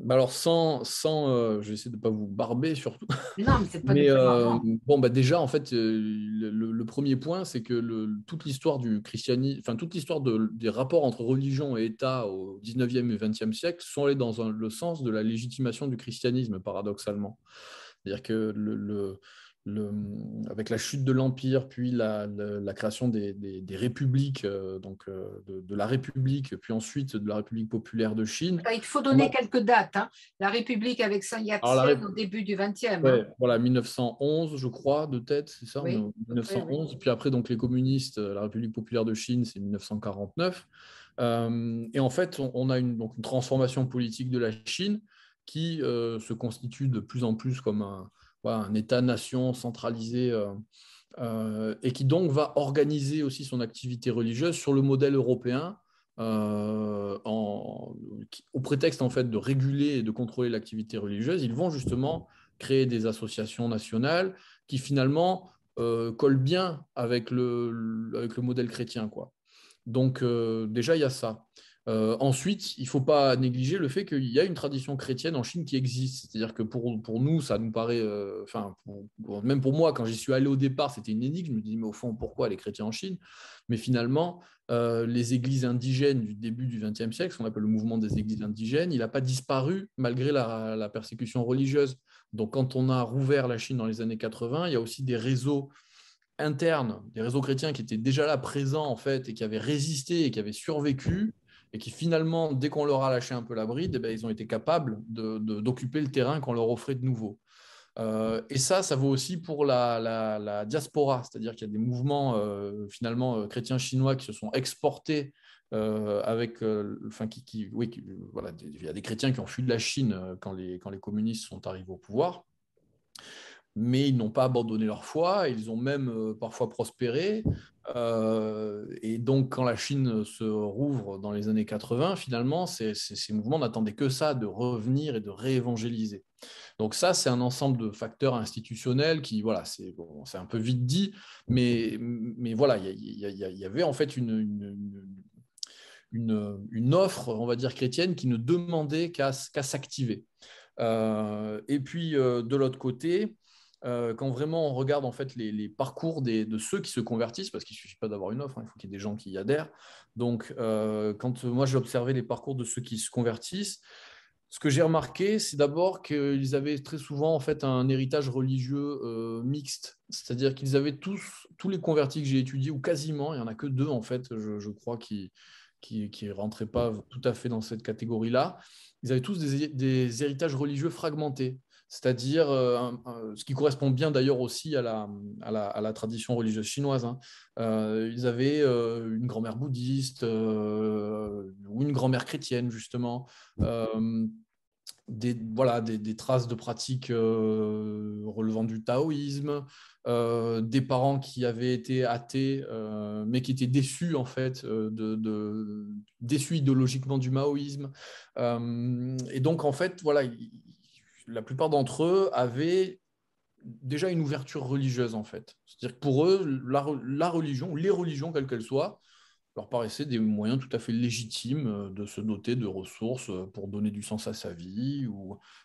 Bah alors, je vais essayer de ne pas vous barber surtout. Mais non, mais c'est pas du Mais tout barbant. bon, bah déjà, en fait, le premier point, c'est que toute l'histoire du christianisme, enfin, toute l'histoire des rapports entre religion et État au 19e et 20e siècle sont allés le sens de la légitimation du christianisme, paradoxalement. C'est-à-dire que avec la chute de l'Empire, puis la création des républiques, de la République, puis ensuite de la République populaire de Chine. Il faut donner quelques dates. Hein. La République avec Sun Yat-sen au début du XXe. Ouais, voilà, 1911, je crois, de tête, c'est ça, Oui, 1911. oui. Puis après, donc, les communistes, la République populaire de Chine, c'est 1949. Et en fait, on a donc une transformation politique de la Chine qui se constitue de plus en plus comme un État-nation centralisé et qui donc va organiser aussi son activité religieuse sur le modèle européen au prétexte en fait de réguler et de contrôler l'activité religieuse. Ils vont justement créer des associations nationales qui finalement collent bien avec le modèle chrétien, quoi. Donc déjà, il y a ça. Ensuite, il ne faut pas négliger le fait qu'il y a une tradition chrétienne en Chine qui existe. C'est-à-dire que pour nous, ça nous paraît, même pour moi, quand j'y suis allé au départ, c'était une énigme. Je me disais, mais au fond, pourquoi les chrétiens en Chine? Mais finalement, les églises indigènes du début du XXe siècle, ce qu'on appelle le mouvement des églises indigènes, il n'a pas disparu malgré la persécution religieuse. Donc quand on a rouvert la Chine dans les années 80, il y a aussi des réseaux internes, des réseaux chrétiens qui étaient déjà là présents en fait et qui avaient résisté et qui avaient survécu et qui finalement, dès qu'on leur a lâché un peu la bride, eh bien, ils ont été capables d'occuper le terrain qu'on leur offrait de nouveau. Et ça vaut aussi pour la diaspora, c'est-à-dire qu'il y a des mouvements finalement chrétiens chinois qui se sont exportés voilà, il y a des chrétiens qui ont fui de la Chine quand les communistes sont arrivés au pouvoir, mais ils n'ont pas abandonné leur foi, ils ont même parfois prospéré. Et donc, quand la Chine se rouvre dans les années 80, finalement, ces mouvements n'attendaient que ça, de revenir et de réévangéliser. Donc ça, c'est un ensemble de facteurs institutionnels qui, voilà, c'est un peu vite dit, mais voilà, il y avait en fait une offre, on va dire, chrétienne qui ne demandait qu'à s'activer. Et puis, de l'autre côté, quand vraiment on regarde en fait les parcours de ceux qui se convertissent, parce qu'il ne suffit pas d'avoir une offre, hein, il faut qu'il y ait des gens qui y adhèrent. Donc, quand moi j'ai observé les parcours de ceux qui se convertissent, ce que j'ai remarqué, c'est d'abord qu'ils avaient très souvent en fait un héritage religieux mixte, c'est-à-dire qu'ils avaient tous les convertis que j'ai étudiés, ou quasiment, il n'y en a que deux en fait, je crois, qui rentraient pas tout à fait dans cette catégorie-là. Ils avaient tous des héritages religieux fragmentés, c'est-à-dire ce qui correspond bien d'ailleurs aussi à la tradition religieuse chinoise. Hein. Ils avaient une grand-mère bouddhiste ou une grand-mère chrétienne, justement. Des traces de pratiques relevant du taoïsme, des parents qui avaient été athées, mais qui étaient déçus en fait, déçus idéologiquement du maoïsme. Et donc en fait, voilà, la plupart d'entre eux avaient déjà une ouverture religieuse en fait. C'est-à-dire que pour eux, la religion, ou les religions, quelles qu'elles soient, leur paraissaient des moyens tout à fait légitimes de se doter de ressources pour donner du sens à sa vie,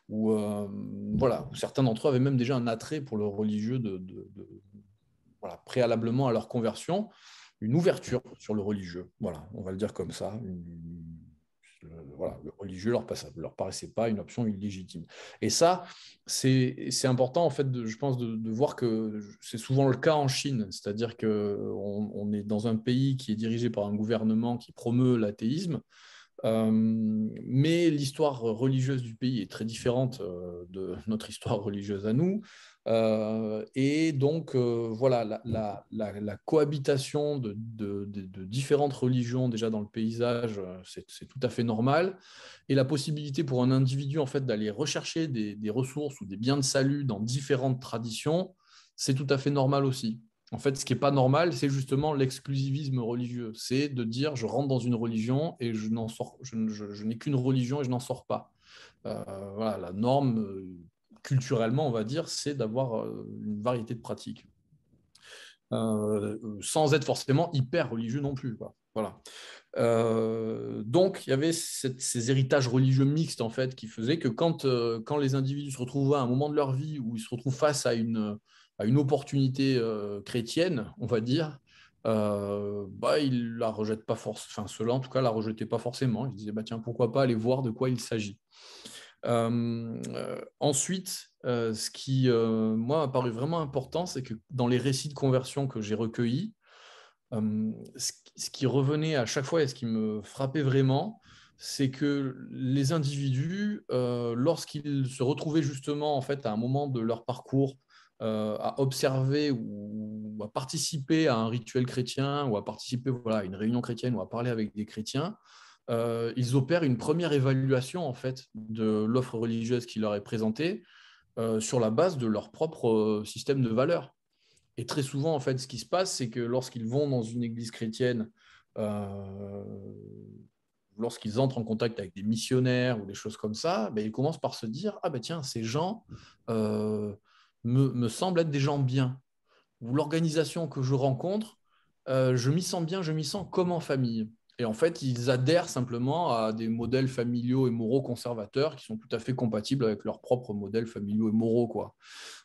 voilà. Certains d'entre eux avaient même déjà un attrait pour le religieux voilà, préalablement à leur conversion, une ouverture sur le religieux. Voilà, on va le dire comme ça. Voilà, le religieux leur paraissait pas une option illégitime. Et ça, c'est important en fait, je pense, de voir que c'est souvent le cas en Chine, c'est-à-dire qu'on est dans un pays qui est dirigé par un gouvernement qui promeut l'athéisme, mais l'histoire religieuse du pays est très différente de notre histoire religieuse à nous. Et donc, voilà, la cohabitation de différentes religions déjà dans le paysage, c'est tout à fait normal. Et la possibilité pour un individu en fait, d'aller rechercher des ressources ou des biens de salut dans différentes traditions, c'est tout à fait normal aussi. En fait, ce qui n'est pas normal, c'est justement l'exclusivisme religieux. C'est de dire, je rentre dans une religion et je n'ai qu'une religion et je n'en sors pas. Voilà, la norme, culturellement, on va dire, c'est d'avoir une variété de pratiques. Sans être forcément hyper religieux non plus, quoi. Voilà. Donc, il y avait ces héritages religieux mixtes, en fait, qui faisaient que quand les individus se retrouvaient à un moment de leur vie où ils se retrouvent face à une opportunité chrétienne, on va dire, ils la rejettent pas forcément, enfin, ceux-là, en tout cas, la rejetaient pas forcément. Ils disaient, bah, tiens, pourquoi pas aller voir de quoi il s'agit. Ensuite, ce qui, moi, m'a paru vraiment important, c'est que dans les récits de conversion que j'ai recueillis, ce qui revenait à chaque fois et ce qui me frappait vraiment, c'est que les individus, lorsqu'ils se retrouvaient justement en fait, à un moment de leur parcours, à observer ou à participer à un rituel chrétien ou à participer à une réunion chrétienne ou à parler avec des chrétiens, ils opèrent une première évaluation en fait, de l'offre religieuse qui leur est présentée sur la base de leur propre système de valeurs. Et très souvent, en fait, ce qui se passe, c'est que lorsqu'ils vont dans une église chrétienne, euh, lorsqu'ils entrent en contact avec des missionnaires ou des choses comme ça, ben, ils commencent par se dire, ah ben tiens, ces gens euh, me semblent être des gens bien. Ou l'organisation que je rencontre, je m'y sens bien, je m'y sens comme en famille. Et en fait, ils adhèrent simplement à des modèles familiaux et moraux conservateurs qui sont tout à fait compatibles avec leurs propres modèles familiaux et moraux, quoi.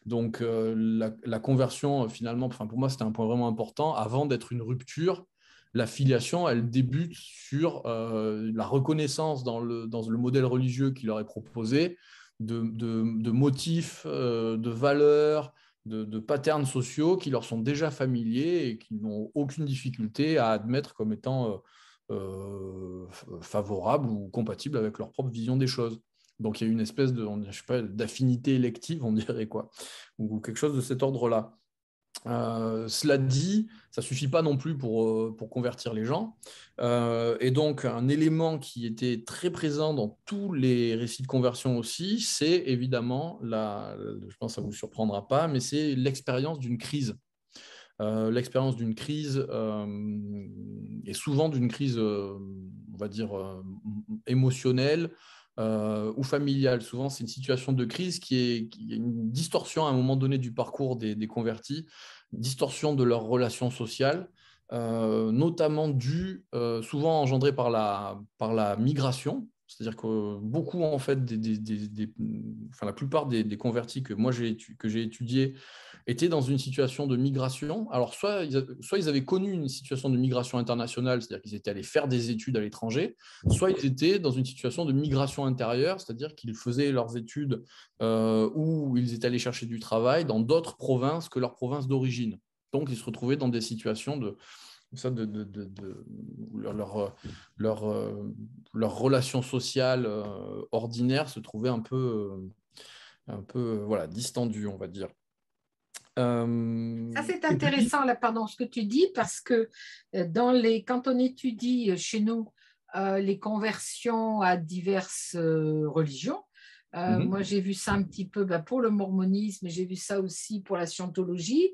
Donc, la conversion, finalement, enfin, pour moi, c'était un point vraiment important. Avant d'être une rupture, la filiation, elle débute sur la reconnaissance dans le modèle religieux qui leur est proposé de motifs, de valeurs, de patterns sociaux qui leur sont déjà familiers et qui n'ont aucune difficulté à admettre comme étant favorables ou compatibles avec leur propre vision des choses. Donc, il y a une espèce de, je sais pas, d'affinité élective, on dirait, quoi, ou quelque chose de cet ordre-là. Cela dit, ça ne suffit pas non plus pour convertir les gens. Et donc, un élément qui était très présent dans tous les récits de conversion aussi, c'est évidemment, je pense que ça ne vous surprendra pas, mais c'est l'expérience d'une crise. L'expérience d'une crise, et souvent d'une crise, on va dire, émotionnelle ou familiale. Souvent, c'est une situation de crise qui est une distorsion à un moment donné du parcours des convertis, une distorsion de leurs relations sociales, notamment due, souvent engendrée par la migration. C'est-à-dire que beaucoup, en fait, enfin, la plupart des convertis que moi que j'ai étudiés étaient dans une situation de migration. Alors, soit ils avaient connu une situation de migration internationale, c'est-à-dire qu'ils étaient allés faire des études à l'étranger, soit ils étaient dans une situation de migration intérieure, c'est-à-dire qu'ils faisaient leurs études ou ils étaient allés chercher du travail dans d'autres provinces que leur province d'origine. Donc, ils se retrouvaient dans des situations ça, où leur relation sociale ordinaire se trouvait un peu voilà, distendue, on va dire. Ça, c'est Et puis, intéressant, là, pardon, ce que tu dis, parce que quand on étudie chez nous les conversions à diverses religions, moi, j'ai vu ça un petit peu pour le mormonisme, j'ai vu ça aussi pour la scientologie.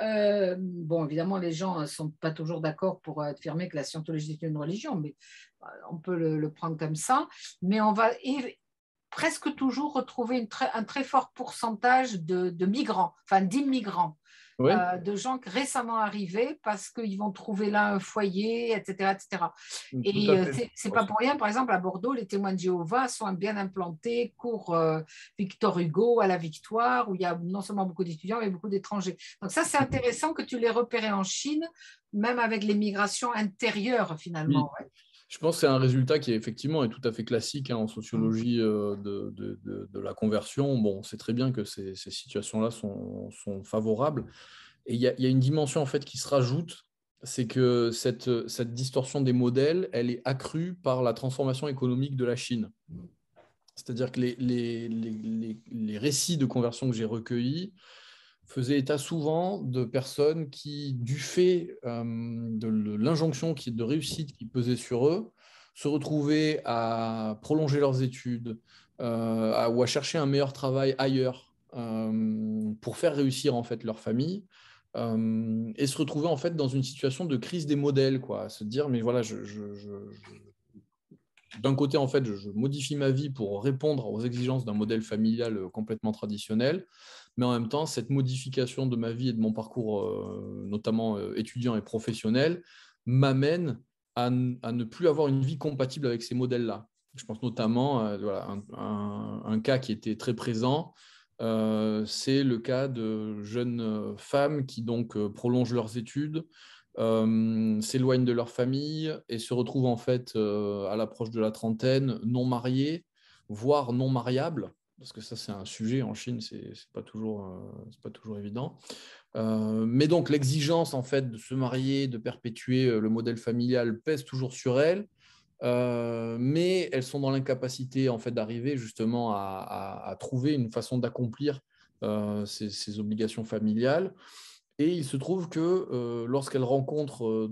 Bon, évidemment, les gens ne sont pas toujours d'accord pour affirmer que la scientologie est une religion, mais on peut le prendre comme ça. Mais on va presque toujours retrouver un très fort pourcentage de migrants, enfin d'immigrants, oui, de gens récemment arrivés parce qu'ils vont trouver là un foyer, etc. etc. tout Et à fait. c'est pas pour rien, par exemple, à Bordeaux, les témoins de Jéhovah sont bien implantés, cours Victor Hugo à la Victoire, où il y a non seulement beaucoup d'étudiants, mais beaucoup d'étrangers. Donc ça, c'est intéressant que tu les repéré en Chine, même avec les migrations intérieures, finalement. Oui, Ouais. je pense que c'est un résultat qui effectivement est tout à fait classique en Mm. sociologie de la conversion. Bon, on sait très bien que ces situations-là sont favorables. Et il y a une dimension en fait qui se rajoute, c'est que cette distorsion des modèles, elle est accrue par la transformation économique de la Chine. C'est-à-dire que les récits de conversion que j'ai recueillis faisaient état souvent de personnes qui, du fait de l'injonction de réussite qui pesait sur eux, se retrouvaient à prolonger leurs études ou à chercher un meilleur travail ailleurs pour faire réussir en fait leur famille. Et se retrouver en fait dans une situation de crise des modèles, quoi. Se dire, mais voilà, d'un côté, en fait, je modifie ma vie pour répondre aux exigences d'un modèle familial complètement traditionnel, mais en même temps, cette modification de ma vie et de mon parcours, notamment étudiant et professionnel, m'amène à ne plus avoir une vie compatible avec ces modèles-là. Je pense notamment à voilà, un cas qui était très présent, c'est le cas de jeunes femmes qui donc prolongent leurs études, s'éloignent de leur famille et se retrouvent en fait à l'approche de la trentaine, non mariées, voire non mariables, parce que ça, c'est un sujet en Chine, c'est pas toujours évident. Mais donc, l'exigence, en fait, de se marier, de perpétuer le modèle familial pèse toujours sur elles. Mais elles sont dans l'incapacité en fait d'arriver justement à trouver une façon d'accomplir ces obligations familiales. Et il se trouve que lorsqu'elles rencontrent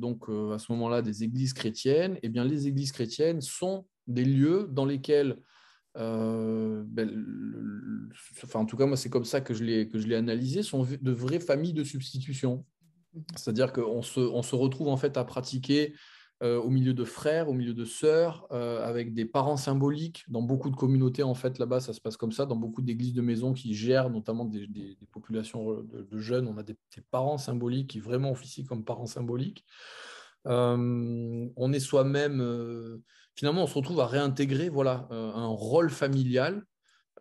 à ce moment-là des églises chrétiennes, eh bien, les églises chrétiennes sont des lieux dans lesquels, en tout cas moi c'est comme ça que je l'ai analysé, sont de vraies familles de substitution. C'est-à-dire qu'on se retrouve en fait à pratiquer au milieu de frères, au milieu de sœurs, avec des parents symboliques. Dans beaucoup de communautés, en fait, là-bas, ça se passe comme ça. Dans beaucoup d'églises de maison qui gèrent notamment des populations de jeunes, on a des parents symboliques qui vraiment officient comme parents symboliques. On est soi-même, finalement, on se retrouve à réintégrer un rôle familial,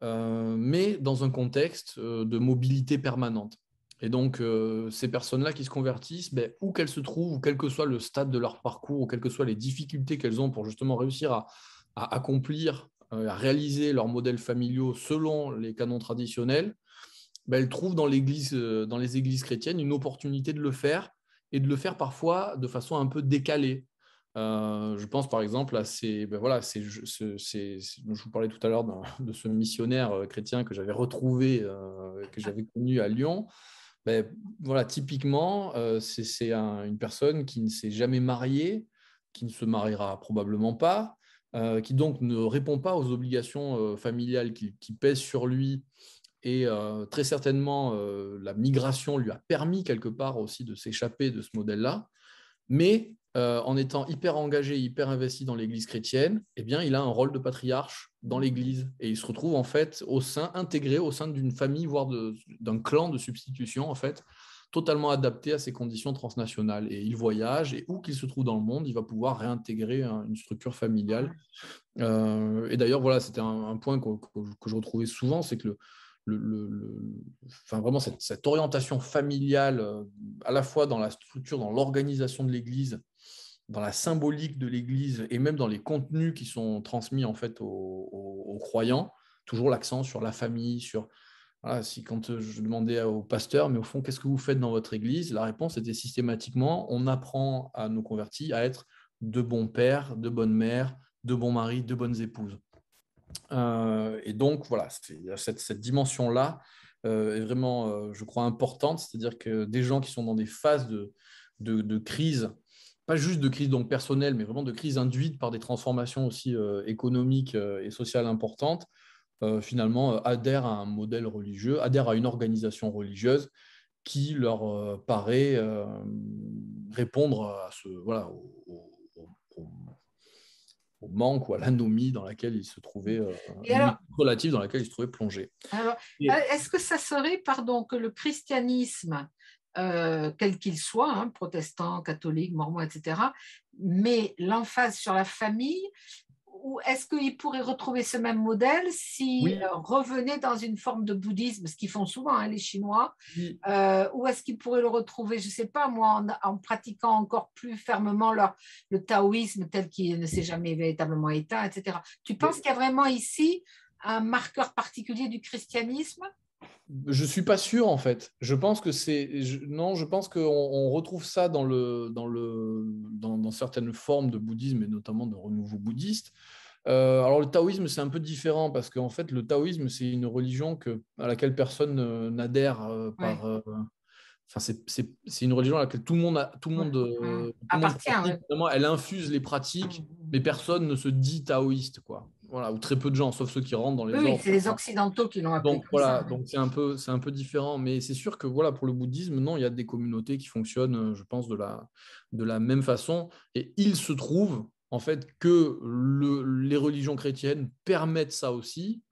mais dans un contexte de mobilité permanente. Et donc, ces personnes-là qui se convertissent, où qu'elles se trouvent, ou quel que soit le stade de leur parcours, ou quelles que soient les difficultés qu'elles ont pour justement réussir à accomplir, à réaliser leurs modèles familiaux selon les canons traditionnels, elles trouvent dans les églises chrétiennes une opportunité de le faire, et de le faire parfois de façon un peu décalée. Je pense par exemple à je vous parlais tout à l'heure de ce missionnaire chrétien que j'avais retrouvé, que j'avais connu à Lyon. Typiquement, c'est une personne qui ne s'est jamais mariée, qui ne se mariera probablement pas, qui donc ne répond pas aux obligations familiales qui pèsent sur lui. Et très certainement, la migration lui a permis quelque part aussi de s'échapper de ce modèle-là. Mais en étant hyper engagé, hyper investi dans l'Église chrétienne, eh bien, il a un rôle de patriarche dans l'Église. Et il se retrouve en fait intégré au sein d'une famille, voire d'un clan de substitution, en fait, totalement adapté à ces conditions transnationales. Et il voyage, et où qu'il se trouve dans le monde, il va pouvoir réintégrer une structure familiale. Et d'ailleurs, voilà, c'était un point que je retrouvais souvent, c'est que vraiment cette orientation familiale, à la fois dans la structure, dans l'organisation de l'Église, dans la symbolique de l'Église et même dans les contenus qui sont transmis en fait aux croyants, toujours l'accent sur la famille, quand je demandais au pasteur, mais au fond, qu'est-ce que vous faites dans votre Église? La réponse était systématiquement, on apprend à nos convertis à être de bons pères, de bonnes mères, de bons maris, de bonnes épouses. Et donc, voilà, cette dimension-là est vraiment, je crois, importante. C'est-à-dire que des gens qui sont dans des phases de crise, pas juste de crise donc personnelle, mais vraiment de crise induite par des transformations aussi économiques et sociales importantes, finalement, adhèrent à un modèle religieux, adhèrent à une organisation religieuse qui leur paraît répondre au manque ou à l'anomie dans laquelle il se trouvait, relative dans laquelle il se trouvait plongé. Alors, est-ce que ça serait, pardon, que le christianisme, quel qu'il soit, protestant, catholique, mormon, etc., met l'emphase sur la famille, ou est-ce qu'il pourrait retrouver ce même modèle s'il revenait dans une forme de bouddhisme, ce qu'ils font souvent, les Chinois, ou est-ce qu'ils pourraient le retrouver, je ne sais pas moi, en pratiquant encore plus fermement le taoïsme tel qu'il ne s'est jamais véritablement éteint, etc. Tu penses qu'il y a vraiment ici un marqueur particulier du christianisme? Je ne suis pas sûr, en fait. Je pense que je pense qu'on retrouve ça dans certaines formes de bouddhisme, et notamment de renouveau bouddhiste. Alors, le taoïsme, c'est un peu différent, parce qu'en fait, le taoïsme, c'est une religion à laquelle personne n'adhère c'est une religion à laquelle tout le monde appartient. pratique. Elle infuse les pratiques, mais personne ne se dit taoïste, quoi. Voilà, ou très peu de gens, sauf ceux qui rentrent dans les ordres. Oui, c'est les Occidentaux qui l'ont appelé Donc comme voilà, ça. donc c'est un peu différent, mais c'est sûr que voilà, pour le bouddhisme, non, il y a des communautés qui fonctionnent, je pense, de la même façon. Et il se trouve en fait que les religions chrétiennes permettent ça aussi.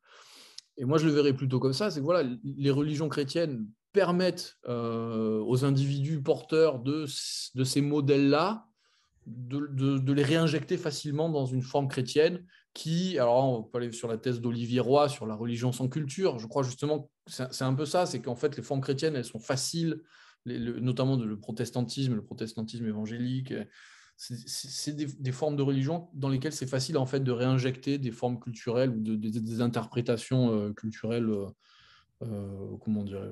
Et moi, je le verrais plutôt comme ça, c'est que voilà, les religions chrétiennes permettent aux individus porteurs de ces modèles-là de les réinjecter facilement dans une forme chrétienne alors on peut aller sur la thèse d'Olivier Roy, sur la religion sans culture. Je crois justement que c'est un peu ça, c'est qu'en fait, les formes chrétiennes, elles sont faciles, notamment le protestantisme évangélique, c'est des formes de religion dans lesquelles c'est facile en fait de réinjecter des formes culturelles ou des interprétations culturelles, comment dire,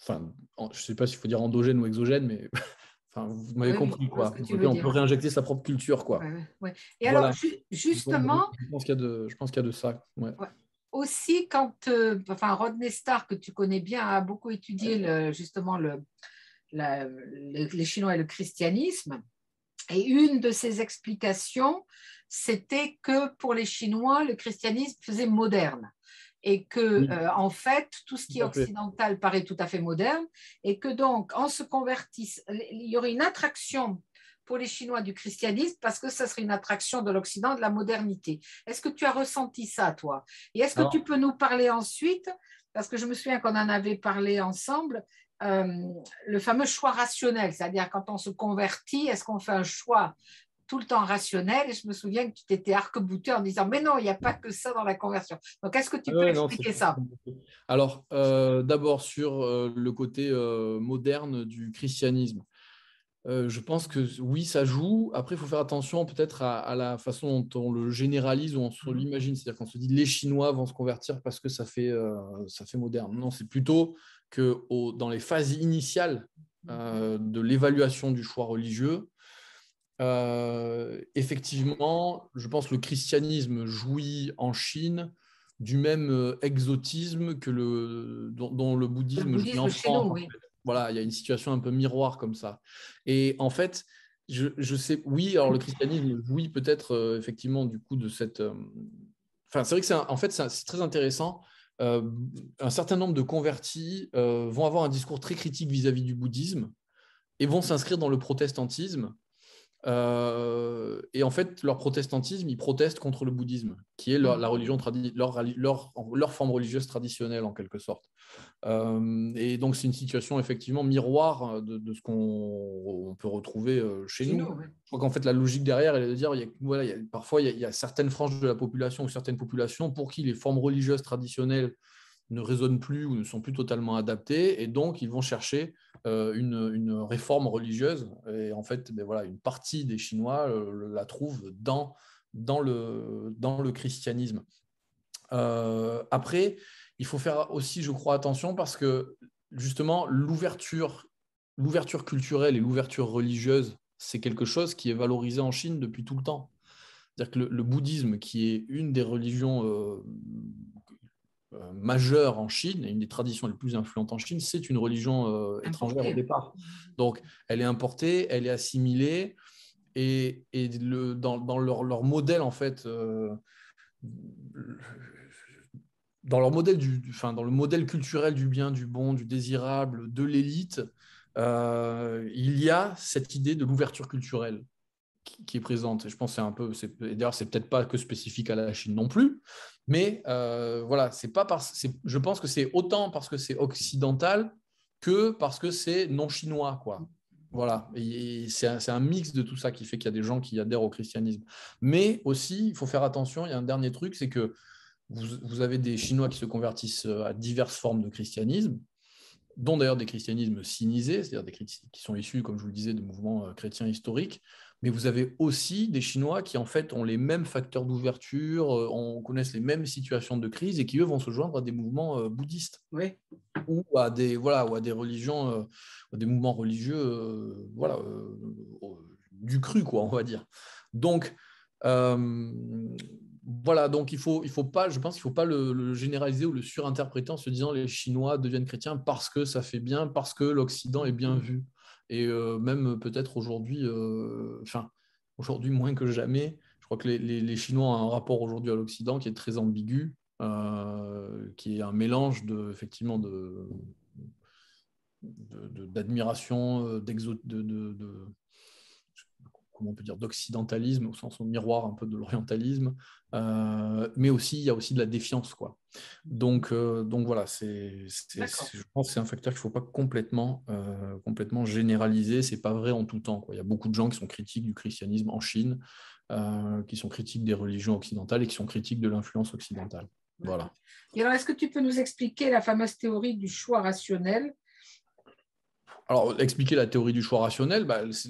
enfin, je ne sais pas s'il faut dire endogène ou exogène, mais enfin, vous m'avez Oui, oui, compris, je vois ce quoi. que tu Ok, veux on peut dire. réinjecter sa propre culture, quoi. Ouais, ouais, ouais. Et alors, Voilà. Donc, justement, je pense qu'il y a de ça. Ouais. ouais, aussi, quand enfin, Rodney Starr, que tu connais bien, a beaucoup étudié justement les Chinois et le christianisme. Et une de ses explications, c'était que pour les Chinois, le christianisme faisait moderne. Et que, Oui, en fait, tout ce qui tout est à fait. occidental paraît tout à fait moderne. Et que donc, en se convertissant, il y aurait une attraction pour les Chinois du christianisme parce que ça serait une attraction de l'Occident, de la modernité. Est-ce que tu as ressenti ça, toi? Et est-ce que tu Alors, peux nous parler ensuite, parce que je me souviens qu'on en avait parlé ensemble, euh, le fameux choix rationnel, c'est-à-dire quand on se convertit, est-ce qu'on fait un choix tout le temps rationnel? Et je me souviens que tu t'étais arc-bouté en disant, mais non, il n'y a pas que ça dans la conversion. Donc, est-ce que tu peux ouais, non, c'est expliquer ça? Alors, d'abord sur le côté moderne du christianisme. Je pense que oui, ça joue. Après, il faut faire attention peut-être à la façon dont on le généralise ou on se l'imagine. C'est-à-dire qu'on se dit les Chinois vont se convertir parce que ça fait moderne. Non, c'est plutôt que dans les phases initiales de l'évaluation du choix religieux, effectivement, je pense que le christianisme jouit en Chine du même exotisme que dont le Le bouddhisme jouit en bouddhisme chez nous, France. En oui. fait. Voilà, il y a une situation un peu miroir comme ça. Et en fait, je sais, oui, alors le christianisme jouit peut-être effectivement du coup de cette. Enfin, c'est vrai que en fait, c'est très intéressant. Euh, un certain nombre de convertis vont avoir un discours très critique vis-à-vis du bouddhisme et vont s'inscrire dans le protestantisme et en fait, leur protestantisme, ils protestent contre le bouddhisme, qui est la religion leur forme religieuse traditionnelle en quelque sorte. Et donc, c'est une situation effectivement miroir de ce qu'on peut retrouver chez Chez nous. nous, oui. Je crois qu'en fait, la logique derrière, elle est de dire, voilà, parfois, il y a certaines franges de la population ou certaines populations pour qui les formes religieuses traditionnelles ne résonnent plus ou ne sont plus totalement adaptés, et donc ils vont chercher une réforme religieuse. Et en fait, ben voilà, une partie des Chinois la trouve dans le christianisme. Après, il faut faire aussi, je crois, attention parce que justement, l'ouverture culturelle et l'ouverture religieuse, c'est quelque chose qui est valorisé en Chine depuis tout le temps. C'est-à-dire que le bouddhisme, qui est une des religions majeure en Chine et une des traditions les plus influentes en Chine, c'est une religion étrangère au Importé. départ. Donc, elle est importée, elle est assimilée et dans leur modèle, en fait, dans leur modèle enfin, dans le modèle culturel du bien, du bon, du désirable, de l'élite, il y a cette idée de l'ouverture culturelle qui est présente. Et je pense que c'est un peu, d'ailleurs, c'est peut-être pas que spécifique à la Chine non plus, mais voilà, c'est pas je pense que c'est autant parce que c'est occidental que parce que c'est non chinois, quoi. Voilà, et c'est un mix de tout ça qui fait qu'il y a des gens qui adhèrent au christianisme. Mais aussi, il faut faire attention, il y a un dernier truc, c'est que vous avez des Chinois qui se convertissent à diverses formes de christianisme, dont d'ailleurs des christianismes sinisés, c'est-à-dire des chrétiens qui sont issus, comme je vous le disais, de mouvements chrétiens historiques, mais vous avez aussi des Chinois qui en fait ont les mêmes facteurs d'ouverture, connaissent les mêmes situations de crise et qui eux vont se joindre à des mouvements bouddhistes Oui. ou à des religions, des mouvements religieux, du cru, quoi, on va dire. Donc euh, voilà, donc il faut pas, je pense qu'il ne faut pas le généraliser ou le surinterpréter en se disant les Chinois deviennent chrétiens parce que ça fait bien, parce que l'Occident est bien vu. Et même peut-être aujourd'hui, enfin, aujourd'hui moins que jamais, je crois que les Chinois ont un rapport aujourd'hui à l'Occident qui est très ambigu, qui est un mélange effectivement d'admiration, comment on peut dire, d'occidentalisme au sens au miroir un peu de l'orientalisme, mais aussi il y a aussi de la défiance, quoi. Donc voilà, D'accord. je pense que c'est un facteur qu'il ne faut pas complètement généraliser. C'est pas vrai en tout temps, quoi. Il y a beaucoup de gens qui sont critiques du christianisme en Chine, qui sont critiques des religions occidentales et qui sont critiques de l'influence occidentale. Voilà. Et alors, est-ce que tu peux nous expliquer la fameuse théorie du choix rationnel? Alors, expliquer la théorie du choix rationnel,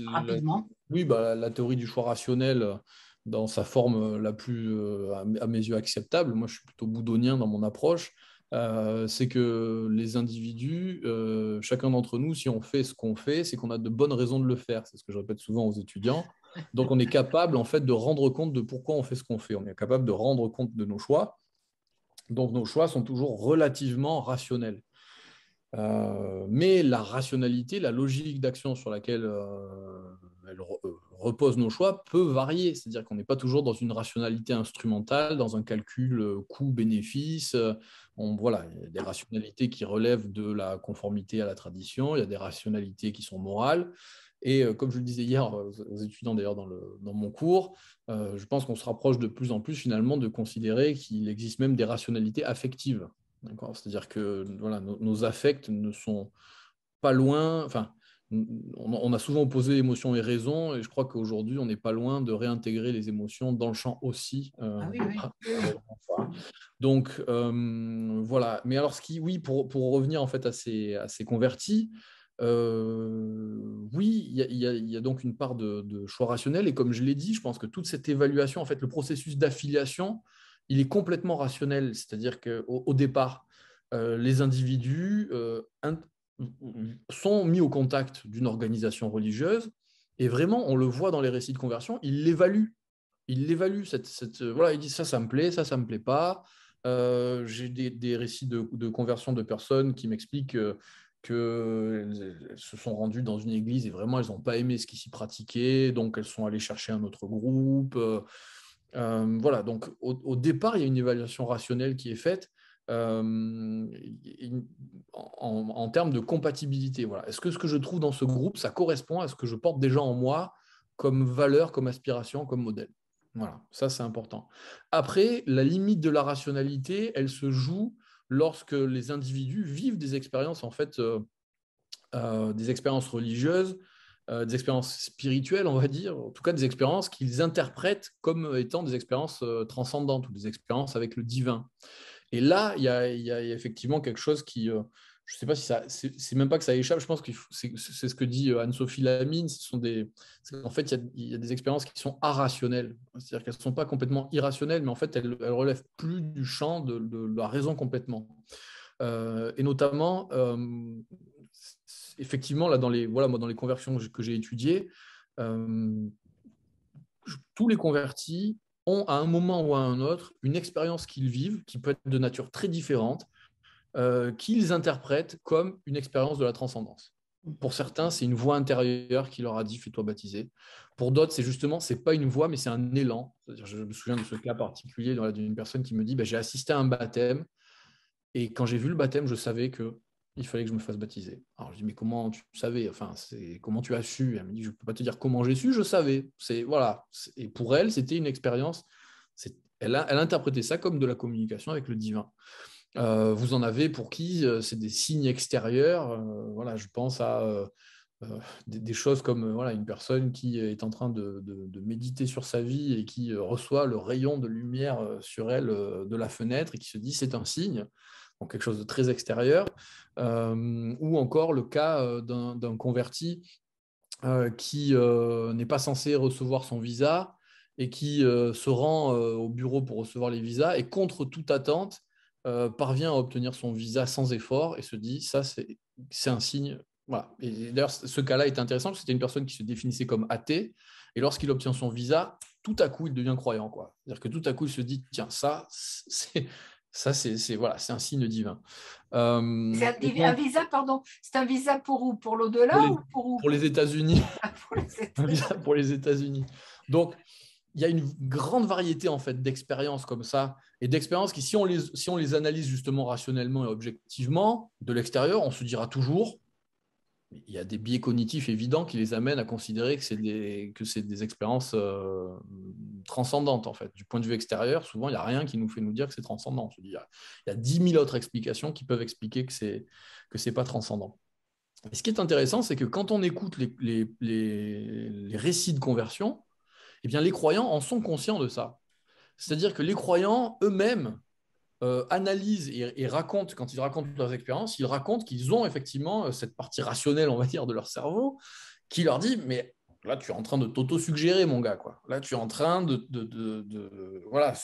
rapidement. oui, la théorie du choix rationnel dans sa forme la plus, à mes yeux, acceptable, moi je suis plutôt boudonien dans mon approche, c'est que les individus, chacun d'entre nous, si on fait ce qu'on fait, c'est qu'on a de bonnes raisons de le faire. C'est ce que je répète souvent aux étudiants. Donc, on est capable, en fait, de rendre compte de pourquoi on fait ce qu'on fait. On est capable de rendre compte de nos choix. Donc, nos choix sont toujours relativement rationnels. Mais la rationalité, la logique d'action sur laquelle repose nos choix peut varier. C'est-à-dire qu'on n'est pas toujours dans une rationalité instrumentale, dans un calcul coût-bénéfice. Voilà, il y a des rationalités qui relèvent de la conformité à la tradition, il y a des rationalités qui sont morales. Et comme je le disais hier aux étudiants d'ailleurs dans mon cours, je pense qu'on se rapproche de plus en plus finalement de considérer qu'il existe même des rationalités affectives. C'est-à-dire que voilà, nos affects ne sont pas loin. Enfin, on a souvent opposé émotion et raison, et je crois qu'aujourd'hui, on n'est pas loin de réintégrer les émotions dans le champ aussi. Ah oui, oui, oui. Donc, voilà. Mais alors, oui, pour revenir en fait à ces convertis, oui, il y a donc une part de choix rationnel. Et comme je l'ai dit, je pense que toute cette évaluation, en fait, le processus d'affiliation, il est complètement rationnel. C'est-à-dire qu'au départ, les individus sont mis au contact d'une organisation religieuse. Et vraiment, on le voit dans les récits de conversion, ils l'évaluent. Ils l'évaluent. Voilà, ils disent ça me plaît, ça me plaît pas. J'ai des récits de conversion de personnes qui m'expliquent qu'elles se sont rendues dans une église et vraiment elles n'ont pas aimé ce qui s'y pratiquait, donc elles sont allées chercher un autre groupe. Voilà, donc au départ, il y a une évaluation rationnelle qui est faite en termes de compatibilité. Voilà. Est-ce que ce que je trouve dans ce groupe, ça correspond à ce que je porte déjà en moi comme valeur, comme aspiration, comme modèle? Voilà, ça c'est important. Après, la limite de la rationalité, elle se joue lorsque les individus vivent des expériences en fait, des expériences religieuses, des expériences spirituelles, on va dire, en tout cas des expériences qu'ils interprètent comme étant des expériences transcendantes ou des expériences avec le divin. Et là, il y a effectivement quelque chose qui, je ne sais pas si ça, c'est même pas que ça échappe, je pense que c'est ce que dit Anne-Sophie Lamine, en fait, il y a des expériences qui sont arrationnelles, c'est-à-dire qu'elles ne sont pas complètement irrationnelles, mais en fait, elles relèvent plus du champ de la raison complètement. Et notamment, effectivement, là, voilà, moi, dans les conversions que j'ai étudiées, euh, tous les convertis ont à un moment ou à un autre une expérience qu'ils vivent, qui peut être de nature très différente, qu'ils interprètent comme une expérience de la transcendance. Pour certains, c'est une voix intérieure qui leur a dit fais-toi baptiser. Pour d'autres, c'est justement, c'est pas une voix, mais c'est un élan. C'est-à-dire, je me souviens de ce cas particulier d'une personne qui me dit j'ai assisté à un baptême et quand j'ai vu le baptême, je savais que il fallait que je me fasse baptiser. Alors je dis mais comment tu savais? Enfin, comment tu as su? Elle me dit je peux pas te dire comment j'ai su, je savais. Voilà. Et pour elle, c'était une expérience. Elle interprétait ça comme de la communication avec le divin. Vous en avez pour qui c'est des signes extérieurs. Voilà, je pense à des choses comme voilà, une personne qui est en train de méditer sur sa vie et qui reçoit le rayon de lumière sur elle de la fenêtre et qui se dit c'est un signe, donc quelque chose de très extérieur. Ou encore le cas d'un converti qui n'est pas censé recevoir son visa et qui se rend au bureau pour recevoir les visas et contre toute attente parvient à obtenir son visa sans effort et se dit ça c'est un signe. Voilà. Et d'ailleurs ce cas-là est intéressant parce que c'était une personne qui se définissait comme athée et lorsqu'il obtient son visa tout à coup il devient croyant quoi. C'est-à-dire que tout à coup il se dit tiens c'est voilà, c'est un signe divin. C'est un visa, pardon, c'est un visa pour où? Pour l'au-delà ou pour où? pour les États-Unis. Ah, pour les Un États-Unis. visa pour les États-Unis. Donc, il y a une grande variété en fait d'expériences comme ça et d'expériences qui, si on les analyse justement rationnellement et objectivement de l'extérieur, on se dira toujours il y a des biais cognitifs évidents qui les amènent à considérer que c'est des expériences transcendantes en fait. Du point de vue extérieur, souvent il n'y a rien qui nous fait nous dire que c'est transcendant. On se dit, il y a 10 000 autres explications qui peuvent expliquer que c'est pas transcendant. Et ce qui est intéressant, c'est que quand on écoute les récits de conversion, eh bien, les croyants en sont conscients de ça. C'est-à-dire que les croyants eux-mêmes analysent et racontent, quand ils racontent leurs expériences, ils racontent qu'ils ont effectivement cette partie rationnelle, on va dire, de leur cerveau qui leur dit, mais là, tu es en train de t'auto-suggérer, mon gars, quoi. Là, tu es en train voilà,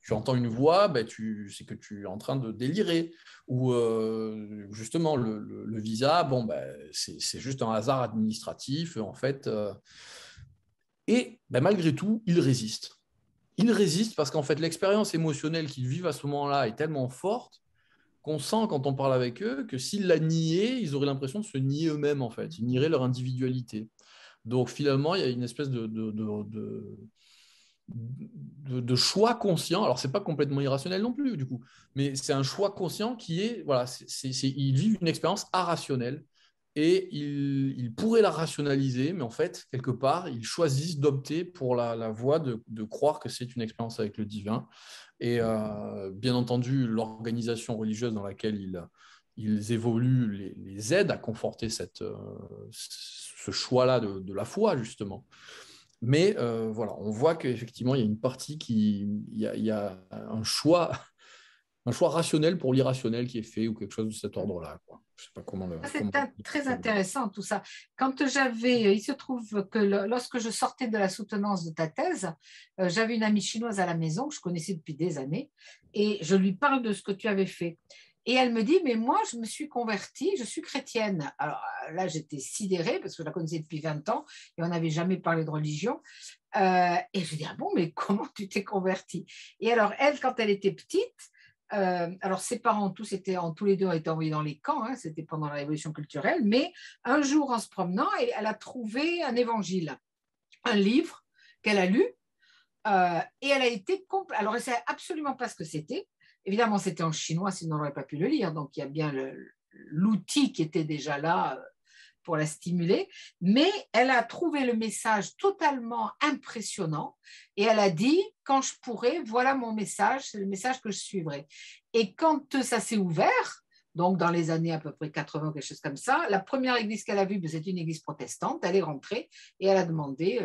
tu entends une voix, ben, c'est que tu es en train de délirer. Ou justement, le visa, bon, ben, c'est juste un hasard administratif, en fait. Et ben, malgré tout, ils résistent. Ils résistent parce qu'en fait, l'expérience émotionnelle qu'ils vivent à ce moment-là est tellement forte qu'on sent quand on parle avec eux que s'ils la niaient, ils auraient l'impression de se nier eux-mêmes, en fait. Ils nieraient leur individualité. Donc finalement, il y a une espèce de choix conscient. Alors, ce n'est pas complètement irrationnel non plus, du coup, mais c'est un choix conscient qui est, voilà, ils vivent une expérience irrationnelle et ils pourraient la rationaliser, mais en fait, quelque part, ils choisissent d'opter pour la voie de croire que c'est une expérience avec le divin. Et bien entendu, l'organisation religieuse dans laquelle ils évoluent les aide à conforter ce choix-là de la foi, justement. Mais voilà, on voit qu'effectivement, il y a une partie il y a un choix rationnel pour l'irrationnel qui est fait ou quelque chose de cet ordre-là, quoi. Je ne sais pas comment le. C'est très intéressant tout ça. Il se trouve que lorsque je sortais de la soutenance de ta thèse, j'avais une amie chinoise à la maison que je connaissais depuis des années et je lui parle de ce que tu avais fait. Et elle me dit, mais moi, je me suis convertie, je suis chrétienne. Alors là, j'étais sidérée parce que je la connaissais depuis 20 ans et on n'avait jamais parlé de religion. Et je lui dis, ah bon, mais comment tu t'es convertie? Et alors, elle, quand elle était petite, alors ses parents, tous les deux ont été envoyés dans les camps, hein, c'était pendant la révolution culturelle, mais un jour, en se promenant, elle a trouvé un évangile, un livre qu'elle a lu, et elle a été... Alors, elle ne savait absolument pas ce que c'était. Évidemment, c'était en chinois, sinon on n'aurait pas pu le lire. Donc, il y a bien l'outil qui était déjà là pour la stimuler. Mais elle a trouvé le message totalement impressionnant et elle a dit, quand je pourrai, voilà mon message, c'est le message que je suivrai. Et quand ça s'est ouvert, donc dans les années à peu près 80, quelque chose comme ça, la première église qu'elle a vue, c'est une église protestante, elle est rentrée et elle a demandé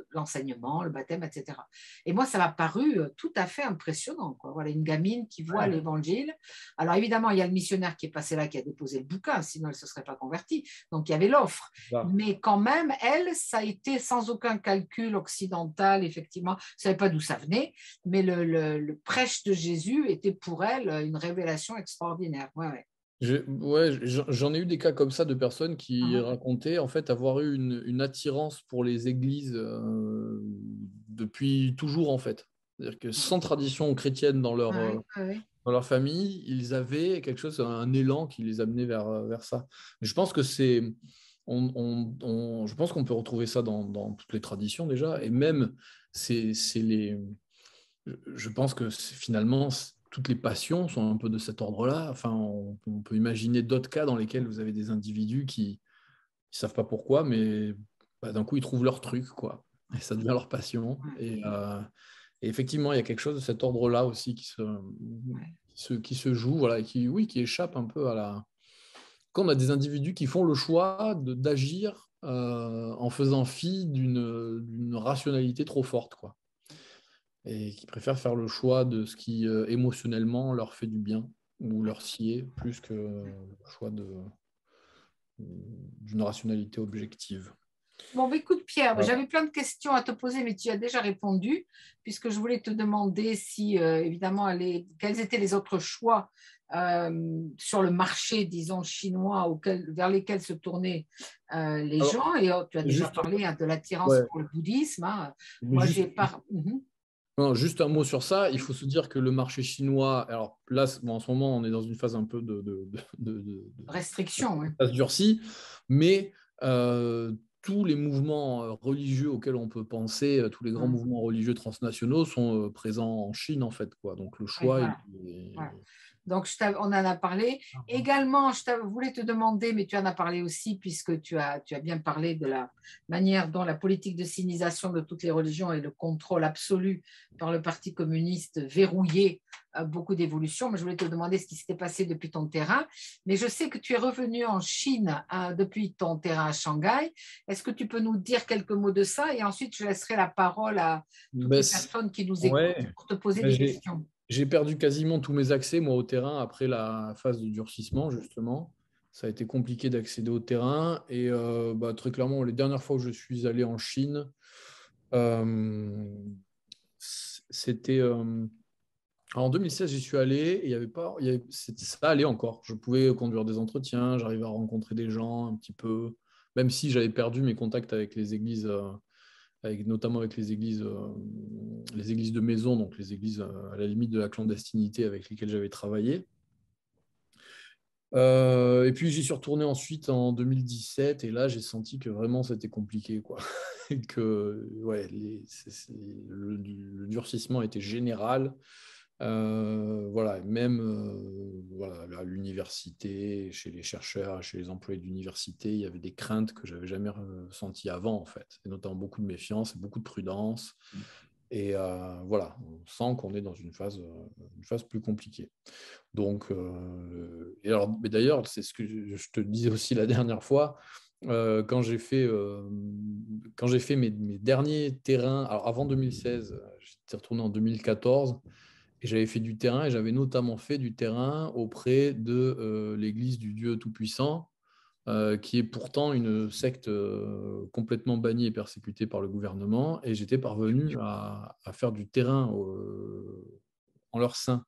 l'enseignement, le baptême, etc. Et moi, ça m'a paru tout à fait impressionnant, quoi. Voilà, une gamine qui voit l'évangile. Alors évidemment, il y a le missionnaire qui est passé là, qui a déposé le bouquin, sinon elle ne se serait pas convertie. Donc il y avait l'offre. Mais quand même, elle, ça a été sans aucun calcul occidental, effectivement. Je ne savais pas d'où ça venait, mais le prêche de Jésus était pour elle une révélation extraordinaire. J'en ai eu des cas comme ça de personnes qui racontaient en fait avoir eu une attirance pour les églises depuis toujours en fait. C'est-à-dire que sans tradition chrétienne dans leur famille, ils avaient quelque chose, un élan qui les amenait vers ça. Je pense que je pense qu'on peut retrouver ça dans toutes les traditions déjà, et même je pense que finalement toutes les passions sont un peu de cet ordre-là. Enfin, on peut imaginer d'autres cas dans lesquels vous avez des individus qui ne savent pas pourquoi, mais d'un coup, ils trouvent leur truc, quoi. Et ça devient leur passion. Et effectivement, il y a quelque chose de cet ordre-là aussi qui se joue, voilà, et qui échappe un peu à la... Quand on a des individus qui font le choix d'agir en faisant fi d'une rationalité trop forte, quoi, et qui préfèrent faire le choix de ce qui émotionnellement leur fait du bien ou leur sied plus que le choix d'une rationalité objective. Bon, écoute Pierre, j'avais plein de questions à te poser, mais tu as déjà répondu, puisque je voulais te demander si, évidemment, quels étaient les autres choix sur le marché, disons, chinois vers lesquels se tournaient les gens. Et tu as déjà parlé de l'attirance pour le bouddhisme. Moi, j'ai pas... Non, juste un mot sur ça. Il faut se dire que le marché chinois, alors là, en ce moment, on est dans une phase un peu de restriction, ça se durcit, mais tous les mouvements religieux auxquels on peut penser, tous les grands mouvements religieux transnationaux sont présents en Chine, en fait, quoi. Donc le choix, Donc, on en a parlé. Également, je voulais te demander, mais tu en as parlé aussi, puisque tu as bien parlé de la manière dont la politique de sinisation de toutes les religions et le contrôle absolu par le Parti communiste verrouillait beaucoup d'évolutions. Mais je voulais te demander ce qui s'était passé depuis ton terrain. Mais je sais que tu es revenu en Chine depuis ton terrain à Shanghai. Est-ce que tu peux nous dire quelques mots de ça? Et ensuite, je laisserai la parole à toutes les personnes qui nous écoutent pour te poser des questions. J'ai perdu quasiment tous mes accès, moi, au terrain après la phase de durcissement, justement. Ça a été compliqué d'accéder au terrain. Et très clairement, les dernières fois où je suis allé en Chine, euh, c'était... alors, en 2016, j'y suis allé et il y avait pas, ça allait encore. Je pouvais conduire des entretiens, j'arrivais à rencontrer des gens un petit peu, même si j'avais perdu mes contacts avec les églises, notamment avec les églises de maison, donc les églises à la limite de la clandestinité avec lesquelles j'avais travaillé. Et puis j'y suis retourné ensuite en 2017 et là j'ai senti que vraiment c'était compliqué, quoi. Et que ouais, le durcissement était général. Voilà, même voilà, à l'université, chez les chercheurs, chez les employés d'université, il y avait des craintes que j'avais jamais ressenties avant, en fait, et notamment beaucoup de méfiance et beaucoup de prudence. Et voilà, on sent qu'on est dans une phase plus compliquée. Donc, et alors, mais d'ailleurs, c'est ce que je te disais aussi la dernière fois, quand j'ai fait mes derniers terrains, alors avant 2016, j'étais retourné en 2014, et j'avais fait du terrain, et j'avais notamment fait du terrain auprès de l'Église du Dieu Tout-Puissant, qui est pourtant une secte complètement bannie et persécutée par le gouvernement, et j'étais parvenu à faire du terrain en leur sein.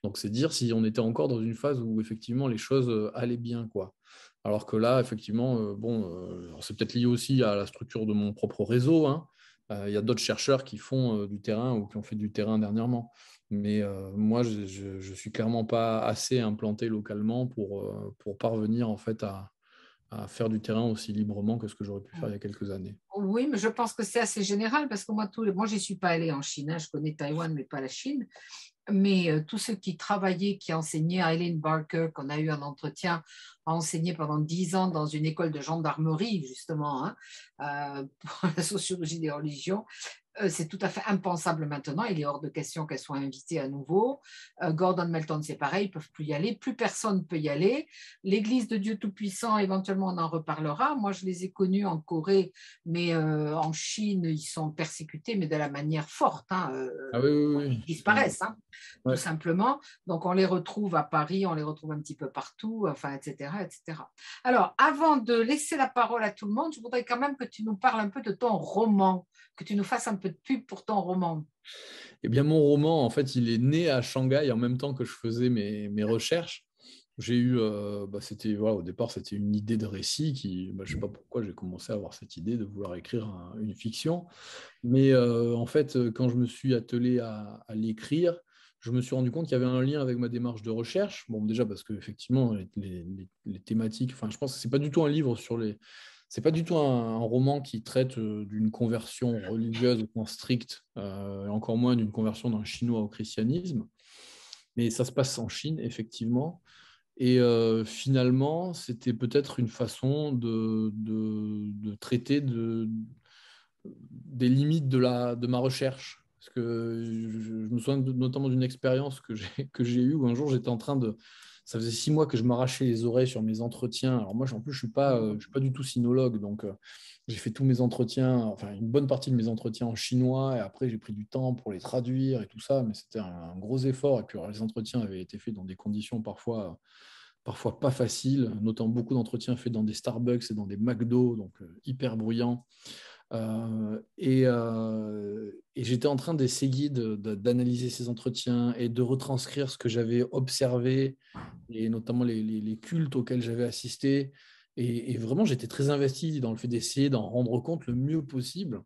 Donc, c'est dire si on était encore dans une phase où effectivement les choses allaient bien, quoi. Alors que là, effectivement, c'est peut-être lié aussi à la structure de mon propre réseau, hein. Il y a d'autres chercheurs qui font du terrain ou qui ont fait du terrain dernièrement. Mais moi, je suis clairement pas assez implanté localement pour parvenir en fait à faire du terrain aussi librement que ce que j'aurais pu faire il y a quelques années. Oui, mais je pense que c'est assez général parce que moi, je n'y suis pas allée en Chine, hein. Je connais Taïwan, mais pas la Chine. Mais tous ceux qui travaillaient, qui enseignaient, Eileen Barker, qu'on a eu un entretien, a enseigné pendant 10 ans dans une école de gendarmerie, justement, hein, pour la sociologie des religions. C'est tout à fait impensable maintenant. Il est hors de question qu'elle soit invitée à nouveau. Gordon Melton, c'est pareil, ils ne peuvent plus y aller. Plus personne ne peut y aller. L'Église de Dieu Tout-Puissant, éventuellement, on en reparlera. Moi, je les ai connus en Corée, mais en Chine, ils sont persécutés, mais de la manière forte, hein, Ah oui, oui, ils oui. disparaissent, hein, tout Ouais. simplement. Donc, on les retrouve à Paris, on les retrouve un petit peu partout, enfin, etc., etc. Alors, avant de laisser la parole à tout le monde, je voudrais quand même que tu nous parles un peu de ton roman, que tu nous fasses un peu de pub pour ton roman. Eh bien, mon roman, en fait, il est né à Shanghai en même temps que je faisais mes recherches. J'ai eu, voilà, au départ, c'était une idée de récit je ne sais pas pourquoi j'ai commencé à avoir cette idée de vouloir écrire une fiction. Mais en fait, quand je me suis attelé à l'écrire, je me suis rendu compte qu'il y avait un lien avec ma démarche de recherche. Bon, déjà parce que effectivement, les thématiques, enfin, je pense que c'est pas du tout un livre c'est pas du tout un roman qui traite d'une conversion religieuse au sens strict, et encore moins d'une conversion d'un chinois au christianisme. Mais ça se passe en Chine, effectivement. Et finalement, c'était peut-être une façon de traiter des limites de ma recherche. Parce que je me souviens notamment d'une expérience que j'ai eue où un jour j'étais en train de. Ça faisait 6 mois que je m'arrachais les oreilles sur mes entretiens. Alors moi, en plus, je suis pas du tout sinologue. Donc, j'ai fait tous mes entretiens, enfin une bonne partie de mes entretiens en chinois. Et après, j'ai pris du temps pour les traduire et tout ça. Mais c'était un gros effort. Et puis, alors, les entretiens avaient été faits dans des conditions parfois pas faciles, notamment beaucoup d'entretiens faits dans des Starbucks et dans des McDo, donc hyper bruyants. Et j'étais en train d'essayer d'analyser ces entretiens et de retranscrire ce que j'avais observé, et notamment les cultes auxquels j'avais assisté. Et vraiment, j'étais très investi dans le fait d'essayer d'en rendre compte le mieux possible.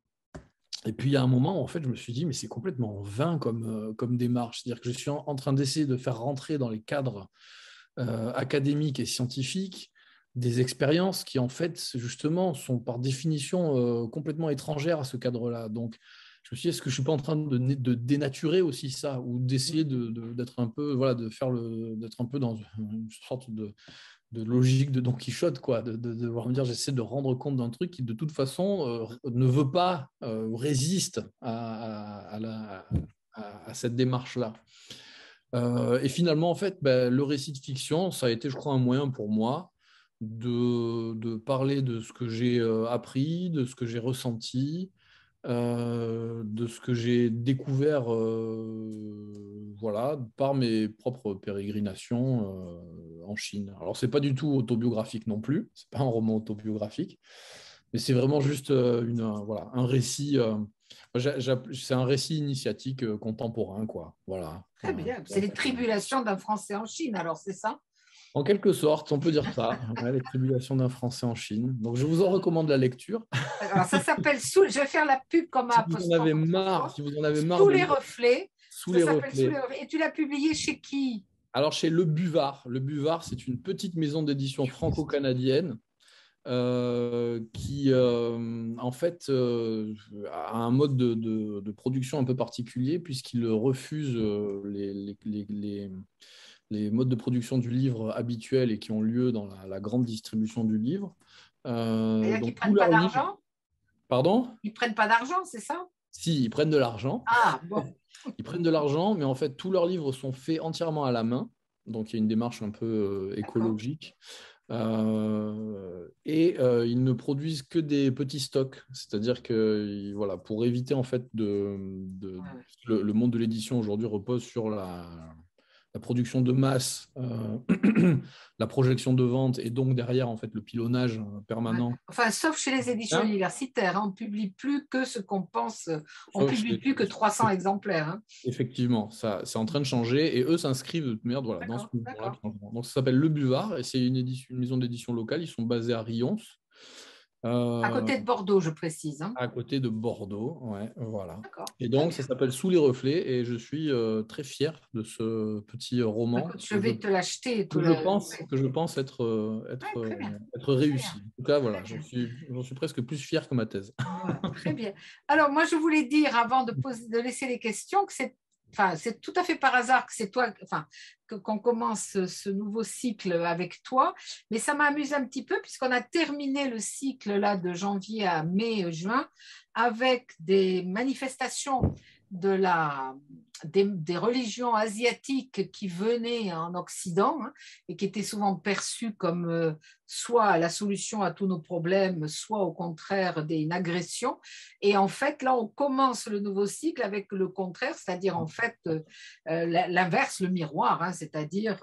Et puis, il y a un moment, en fait, je me suis dit, mais c'est complètement vain comme démarche. C'est-à-dire que je suis en train d'essayer de faire rentrer dans les cadres académiques et scientifiques des expériences qui, en fait, justement, sont par définition complètement étrangères à ce cadre-là. Donc, je me suis dit, est-ce que je ne suis pas en train de dénaturer aussi ça, ou d'essayer d'être un peu, voilà, d'être un peu dans une sorte de logique de Don Quichotte, quoi, de voir me dire, j'essaie de rendre compte d'un truc qui, de toute façon, ne veut pas ou résiste à cette démarche-là. Et finalement, en fait, le récit de fiction, ça a été, je crois, un moyen pour moi de parler de ce que j'ai appris, de ce que j'ai ressenti, de ce que j'ai découvert voilà, par mes propres pérégrinations en Chine. Alors, ce n'est pas du tout autobiographique non plus, ce n'est pas un roman autobiographique, mais c'est vraiment juste voilà, un récit. C'est un récit initiatique contemporain, quoi. Voilà. Très bien. C'est les tribulations d'un Français en Chine, alors c'est ça? En quelque sorte, on peut dire ça. Ouais, les tribulations d'un Français en Chine. Donc, je vous en recommande la lecture. Alors, ça s'appelle Sous. Je vais faire la pub comme un apostrophe autrefois. Si vous en avez marre Sous de les lire reflets. Sous Ça les s'appelle Sous les reflets. reflets. Et tu l'as publié chez qui? Alors, chez Le Buvard. Le Buvard, c'est une petite maison d'édition franco-canadienne qui, en fait, a un mode de production un peu particulier puisqu'il refuse les modes de production du livre habituels et qui ont lieu dans la grande distribution du livre. C'est-à-dire qu'ils Donc, ne tous prennent pas leurs livres. d'argent? Pardon? Ils ne prennent pas d'argent, c'est ça? Si, ils prennent de l'argent. Ah, bon. Ils prennent de l'argent, mais en fait, tous leurs livres sont faits entièrement à la main. Donc, il y a une démarche un peu D'accord. écologique. Ils ne produisent que des petits stocks. C'est-à-dire que, voilà, pour éviter, en fait, Ouais. le monde de l'édition aujourd'hui repose sur la production de masse, la projection de vente et donc derrière, en fait, le pilonnage Ouais. permanent. Enfin, sauf chez les éditions Hein. universitaires, hein, on ne publie plus que ce qu'on pense, on ne Sauf publie plus que 300 exemplaires. Hein. Effectivement, ça, c'est en train de changer et eux s'inscrivent de toute manière voilà, dans ce D'accord, mouvement-là de d'accord. changement. Donc ça s'appelle Le Buvard et c'est une maison d'édition locale. Ils sont basés à Rions, À euh, côté de Bordeaux, je précise. Hein. à côté de Bordeaux. Ouais, voilà. D'accord, Et très donc ça bien. s'appelle Sous les reflets et je suis très fier de ce petit roman Écoute, je vais te l'acheter et te ouais. que je pense Ouais, très bien. être Très bien. réussi. En tout cas, Très voilà, bien. j'en suis presque plus fier que ma thèse. Voilà, très bien. Alors, moi, je voulais dire, avant de laisser les questions, que c'est tout à fait par hasard que c'est toi, enfin, qu'on commence ce nouveau cycle avec toi. Mais ça m'amuse un petit peu puisqu'on a terminé le cycle là de janvier à mai-juin avec des manifestations des religions asiatiques qui venaient en Occident hein, et qui étaient souvent perçues comme soit la solution à tous nos problèmes, soit au contraire une agression. Et en fait, là, on commence le nouveau cycle avec le contraire, c'est-à-dire en fait l'inverse, le miroir, hein, c'est-à-dire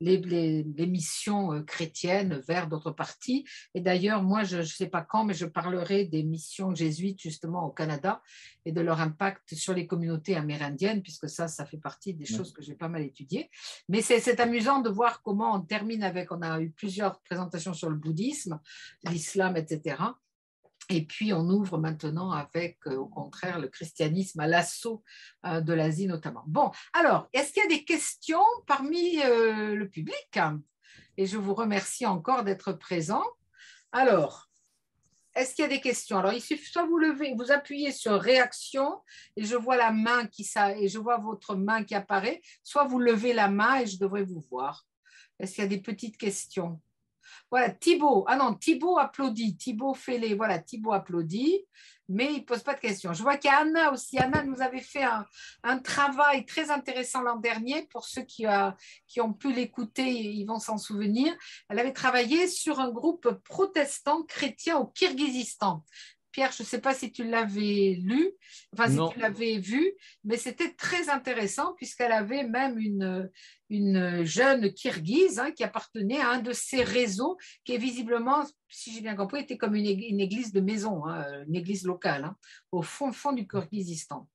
les missions chrétiennes vers d'autres parties. Et d'ailleurs, moi, je ne sais pas quand, mais je parlerai des missions jésuites justement au Canada et de leur impact sur les communautés amérindiennes, puisque ça fait partie des choses que j'ai pas mal étudiées. Mais c'est amusant de voir comment on termine avec, on a eu plusieurs présentations sur le bouddhisme, l'islam, etc. Et puis, on ouvre maintenant avec, au contraire, le christianisme à l'assaut de l'Asie notamment. Bon, alors, est-ce qu'il y a des questions parmi le public? Et je vous remercie encore d'être présent. Alors, est-ce qu'il y a des questions? Alors, il suffit soit vous levez, vous appuyez sur réaction et je vois la main et je vois votre main qui apparaît, soit vous levez la main et je devrais vous voir. Est-ce qu'il y a des petites questions? Voilà, Thibaut. Ah non, Thibaut applaudit. Thibaut fait les. Voilà, Thibaut applaudit, mais il ne pose pas de questions. Je vois qu'il y a Anna aussi. Anna nous avait fait un travail très intéressant l'an dernier. Pour ceux qui ont pu l'écouter, ils vont s'en souvenir. Elle avait travaillé sur un groupe protestant chrétien au Kirghizistan. Pierre, je ne sais pas si tu l'avais lu, enfin si Non. tu l'avais vu, mais c'était très intéressant puisqu'elle avait même une jeune Kirghize hein, qui appartenait à un de ces réseaux qui est visiblement, si j'ai bien compris, était comme une église de maison, hein, une église locale, hein, au fond du Kyrgyzstan.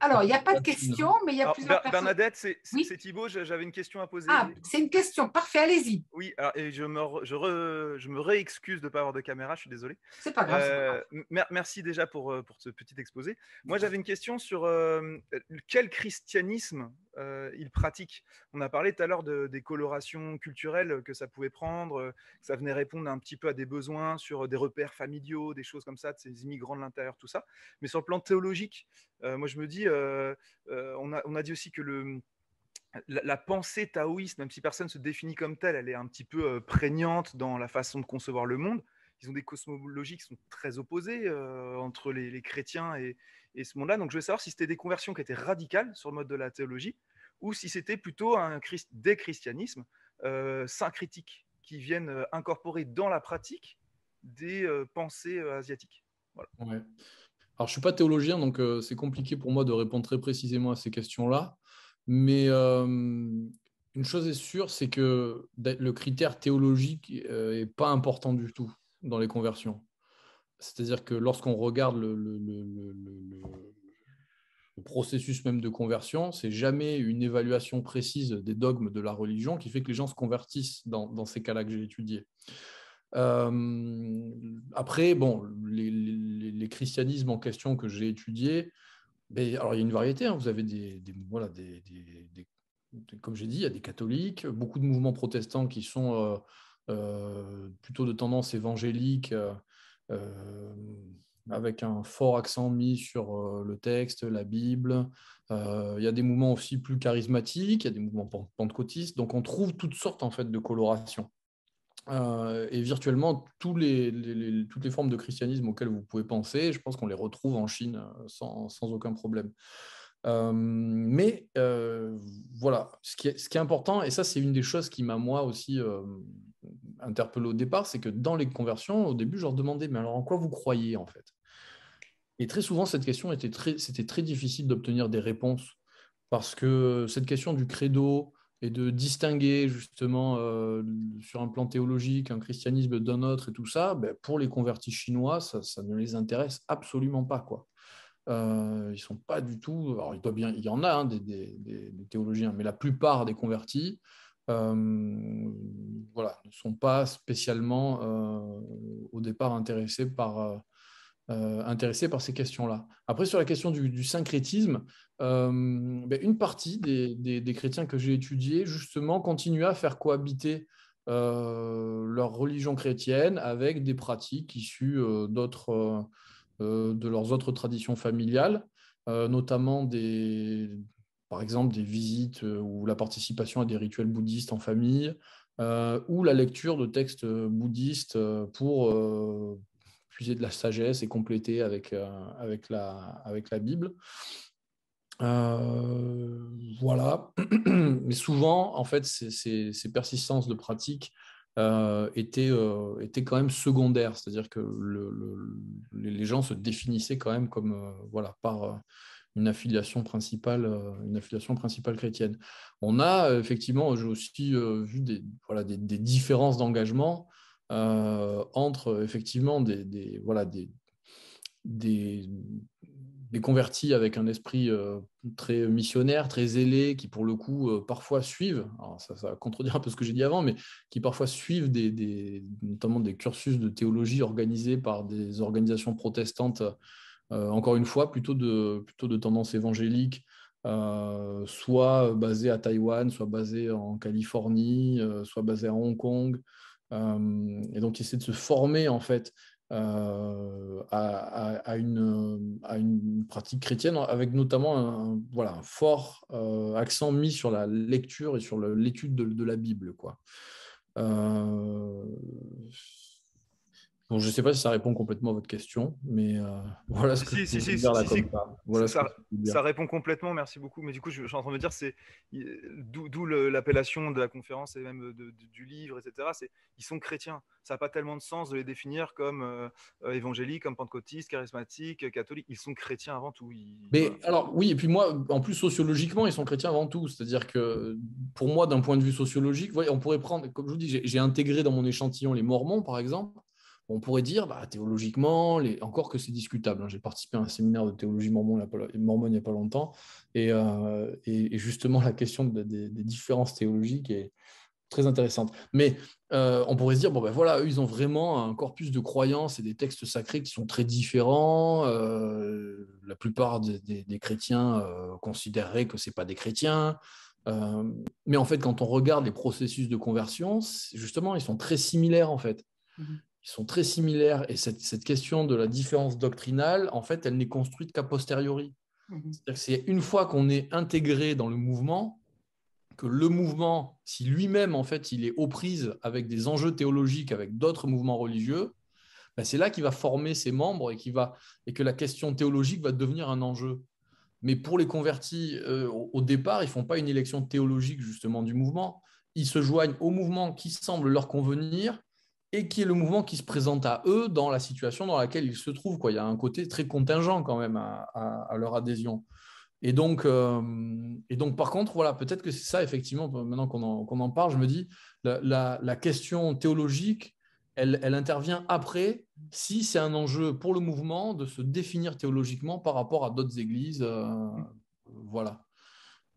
Alors, il n'y a pas de questions, mais il y a Alors, plusieurs personnes. Bernadette, Oui. c'est Thibaut, j'avais une question à poser. Ah, c'est une question. Parfait, allez-y. Oui, alors, et je me réexcuse de ne pas avoir de caméra, je suis désolé. C'est pas grave, c'est pas grave. Merci déjà pour ce petit exposé. Moi, j'avais une question sur quel christianisme il pratique. On a parlé tout à l'heure des colorations culturelles que ça pouvait prendre, que ça venait répondre un petit peu à des besoins sur des repères familiaux, des choses comme ça, de ces immigrants de l'intérieur, tout ça. Mais sur le plan théologique, moi, je me dis, on a dit aussi que la pensée taoïste, même si personne ne se définit comme telle, elle est un petit peu prégnante dans la façon de concevoir le monde. Ils ont des cosmologies qui sont très opposées entre les chrétiens et ce monde-là. Donc, je veux savoir si c'était des conversions qui étaient radicales sur le mode de la théologie ou si c'était plutôt des christianismes syncritiques qui viennent incorporer dans la pratique des pensées asiatiques. Voilà. Ouais. Alors, je ne suis pas théologien, donc c'est compliqué pour moi de répondre très précisément à ces questions-là. Mais une chose est sûre, c'est que le critère théologique n'est pas important du tout dans les conversions. C'est-à-dire que lorsqu'on regarde le processus même de conversion, c'est jamais une évaluation précise des dogmes de la religion qui fait que les gens se convertissent dans ces cas-là que j'ai étudiés. Après, bon, les christianismes en question que j'ai étudiés, alors il y a une variété. Vous avez comme j'ai dit, il y a des catholiques, beaucoup de mouvements protestants qui sont plutôt de tendance évangélique, avec un fort accent mis sur le texte, la Bible. Il y a des mouvements aussi plus charismatiques, il y a des mouvements pentecôtistes. Donc on trouve toutes sortes en fait de colorations. Et virtuellement, toutes les formes de christianisme auxquelles vous pouvez penser, je pense qu'on les retrouve en Chine sans aucun problème. Mais voilà, ce qui est important, et ça c'est une des choses qui m'a moi aussi interpellé au départ, c'est que dans les conversions, au début, je leur demandais, mais alors en quoi vous croyez en fait? Et très souvent, cette question c'était très difficile d'obtenir des réponses, parce que cette question du credo et de distinguer justement sur un plan théologique un christianisme d'un autre et tout ça, pour les convertis chinois, ça ne les intéresse absolument pas, quoi. Ils sont pas du tout. Alors, il y en a des théologiens, mais la plupart des convertis, voilà, ne sont pas spécialement au départ intéressés par ces questions-là. Après, sur la question du syncrétisme, une partie des chrétiens que j'ai étudiés, justement, continuaient à faire cohabiter leur religion chrétienne avec des pratiques issues de leurs autres traditions familiales, notamment par exemple des visites ou la participation à des rituels bouddhistes en famille, ou la lecture de textes bouddhistes pour puiser de la sagesse et compléter avec la Bible. Voilà. Mais souvent, en fait, ces persistances de pratiques étaient quand même secondaires, c'est-à-dire que les gens se définissaient quand même comme voilà, par une affiliation principale chrétienne. On a effectivement, j'ai aussi vu des différences d'engagement entre effectivement des convertis avec un esprit très missionnaire, très zélé, qui pour le coup parfois suivent, alors ça va contredire un peu ce que j'ai dit avant, mais qui parfois suivent notamment des cursus de théologie organisés par des organisations protestantes, encore une fois, plutôt de tendance évangélique, soit basées à Taïwan, soit basées en Californie, soit basées à Hong Kong, et donc essayer de se former en fait à une pratique chrétienne, avec notamment un fort accent mis sur la lecture et sur l'étude de la Bible, quoi. Bon, je ne sais pas si ça répond complètement à votre question, mais voilà ce que je peux dire là comme ça. Voilà ce que je peux dire. Ça répond complètement, merci beaucoup. Mais du coup, je suis en train de me dire, c'est d'où l'appellation de la conférence et même du livre, etc. Ils sont chrétiens. Ça n'a pas tellement de sens de les définir comme évangéliques, comme pentecôtistes, charismatiques, catholiques. Ils sont chrétiens avant tout. Mais Voilà. alors oui, et puis moi, en plus sociologiquement, ils sont chrétiens avant tout. C'est-à-dire que pour moi, d'un point de vue sociologique, on pourrait prendre, comme je vous dis, j'ai intégré dans mon échantillon les Mormons, par exemple. On pourrait dire, théologiquement, encore que c'est discutable. J'ai participé à un séminaire de théologie mormone il n'y a pas longtemps. Et justement, la question des différences théologiques est très intéressante. Mais on pourrait se dire, voilà, eux, ils ont vraiment un corpus de croyances et des textes sacrés qui sont très différents. La plupart des chrétiens considéreraient que ce n'est pas des chrétiens. Mais en fait, quand on regarde les processus de conversion, justement, ils sont très similaires, en fait. Ils sont très similaires. Et cette question de la différence doctrinale, en fait, elle n'est construite qu'a posteriori. C'est-à-dire que c'est une fois qu'on est intégré dans le mouvement, que le mouvement, si lui-même, en fait, il est aux prises avec des enjeux théologiques, avec d'autres mouvements religieux, c'est là qu'il va former ses membres et que la question théologique va devenir un enjeu. Mais pour les convertis, au départ, ils ne font pas une élection théologique, justement, du mouvement. Ils se joignent au mouvement qui semble leur convenir, et qui est le mouvement qui se présente à eux dans la situation dans laquelle ils se trouvent, quoi. Il y a un côté très contingent quand même à leur adhésion. Et donc, par contre, voilà, peut-être que c'est ça, effectivement, maintenant qu'on en parle, je me dis, la question théologique, elle intervient après, si c'est un enjeu pour le mouvement de se définir théologiquement par rapport à d'autres églises. Voilà.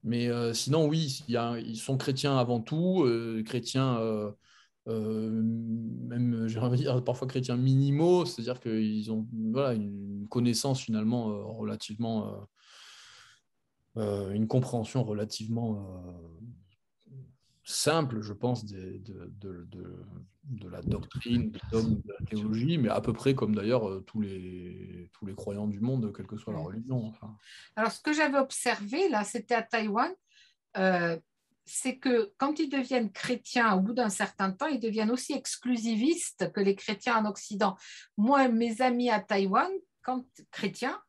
Mais sinon, oui, ils sont chrétiens avant tout, chrétiens, même, j'ai envie de dire, parfois chrétiens minimaux, c'est-à-dire qu'ils ont voilà, une connaissance finalement relativement, une compréhension relativement simple, je pense, de la doctrine, des dogmes, de la théologie, mais à peu près comme d'ailleurs tous les croyants du monde, quelle que soit la religion. Enfin. Alors, ce que j'avais observé, là, c'était à Taïwan, c'est que quand ils deviennent chrétiens, au bout d'un certain temps, ils deviennent aussi exclusivistes que les chrétiens en Occident. Moi, mes amis à Taïwan, quand chrétiens,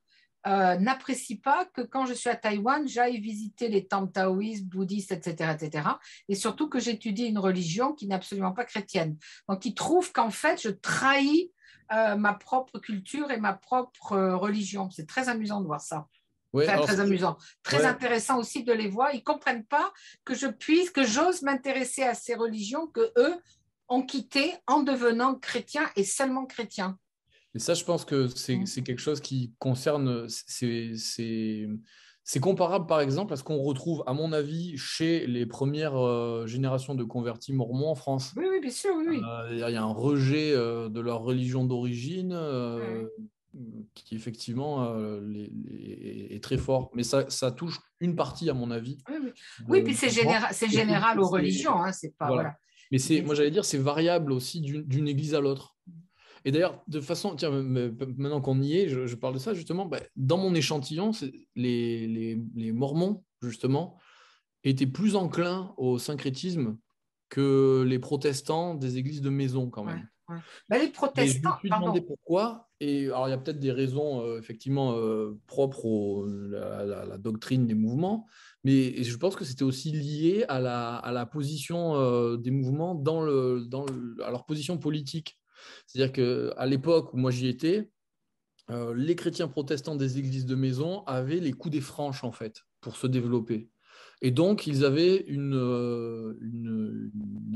n'apprécient pas que quand je suis à Taïwan, j'aille visiter les temples taoïstes, bouddhistes, etc., etc. Et surtout que j'étudie une religion qui n'est absolument pas chrétienne. Donc, ils trouvent qu'en fait, je trahis ma propre culture et ma propre religion. C'est très amusant de voir ça. Ouais, Enfin, très amusant. Très ouais. intéressant aussi de les voir. Ils ne comprennent pas que j'ose m'intéresser à ces religions que eux ont quittées en devenant chrétiens et seulement chrétiens. Et ça, je pense que c'est quelque chose qui concerne. C'est comparable, par exemple, à ce qu'on retrouve, à mon avis, chez les premières générations de convertis mormons en France. Oui, oui, bien sûr, oui. Il y a un rejet de leur religion d'origine qui, effectivement, est très fort. Mais ça touche une partie, à mon avis. Oui, oui. Oui, puis c'est général aux religions. Hein, c'est pas, voilà. Mais moi, j'allais dire, c'est variable aussi d'une église à l'autre. Et d'ailleurs, de façon, tiens, maintenant qu'on y est, je parle de ça justement, dans mon échantillon, les Mormons, justement, étaient plus enclins au syncrétisme que les protestants des églises de maison, quand même. Ouais. Les protestants, et je me suis demandé pourquoi. Et alors, il y a peut-être des raisons, effectivement, propres à la doctrine des mouvements, mais je pense que c'était aussi lié à la position des mouvements à leur position politique. C'est-à-dire qu'à l'époque où moi j'y étais, les chrétiens protestants des églises de maison avaient les coudées franches, en fait, pour se développer. Et donc, ils avaient une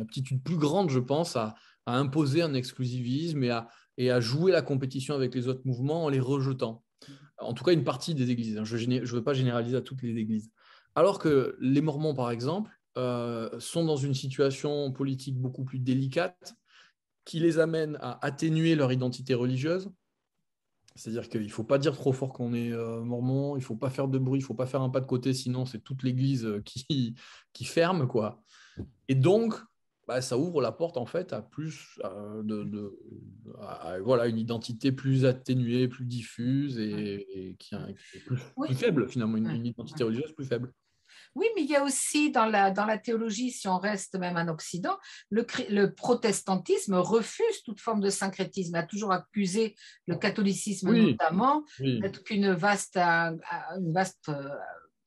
aptitude plus grande, je pense, à imposer un exclusivisme et à jouer la compétition avec les autres mouvements en les rejetant. En tout cas, une partie des églises. Je ne veux pas généraliser à toutes les églises. Alors que les Mormons, par exemple, sont dans une situation politique beaucoup plus délicate qui les amène à atténuer leur identité religieuse. C'est-à-dire qu'il ne faut pas dire trop fort qu'on est mormon, il ne faut pas faire de bruit, il ne faut pas faire un pas de côté, sinon c'est toute l'église qui ferme, quoi. Et donc, ça ouvre la porte en fait à plus voilà, une identité plus atténuée, plus diffuse et qui est plus faible finalement, une identité religieuse plus faible. Oui, mais il y a aussi dans la théologie, si on reste même en Occident, le protestantisme refuse toute forme de syncrétisme, a toujours accusé le catholicisme notamment d'être qu'une vaste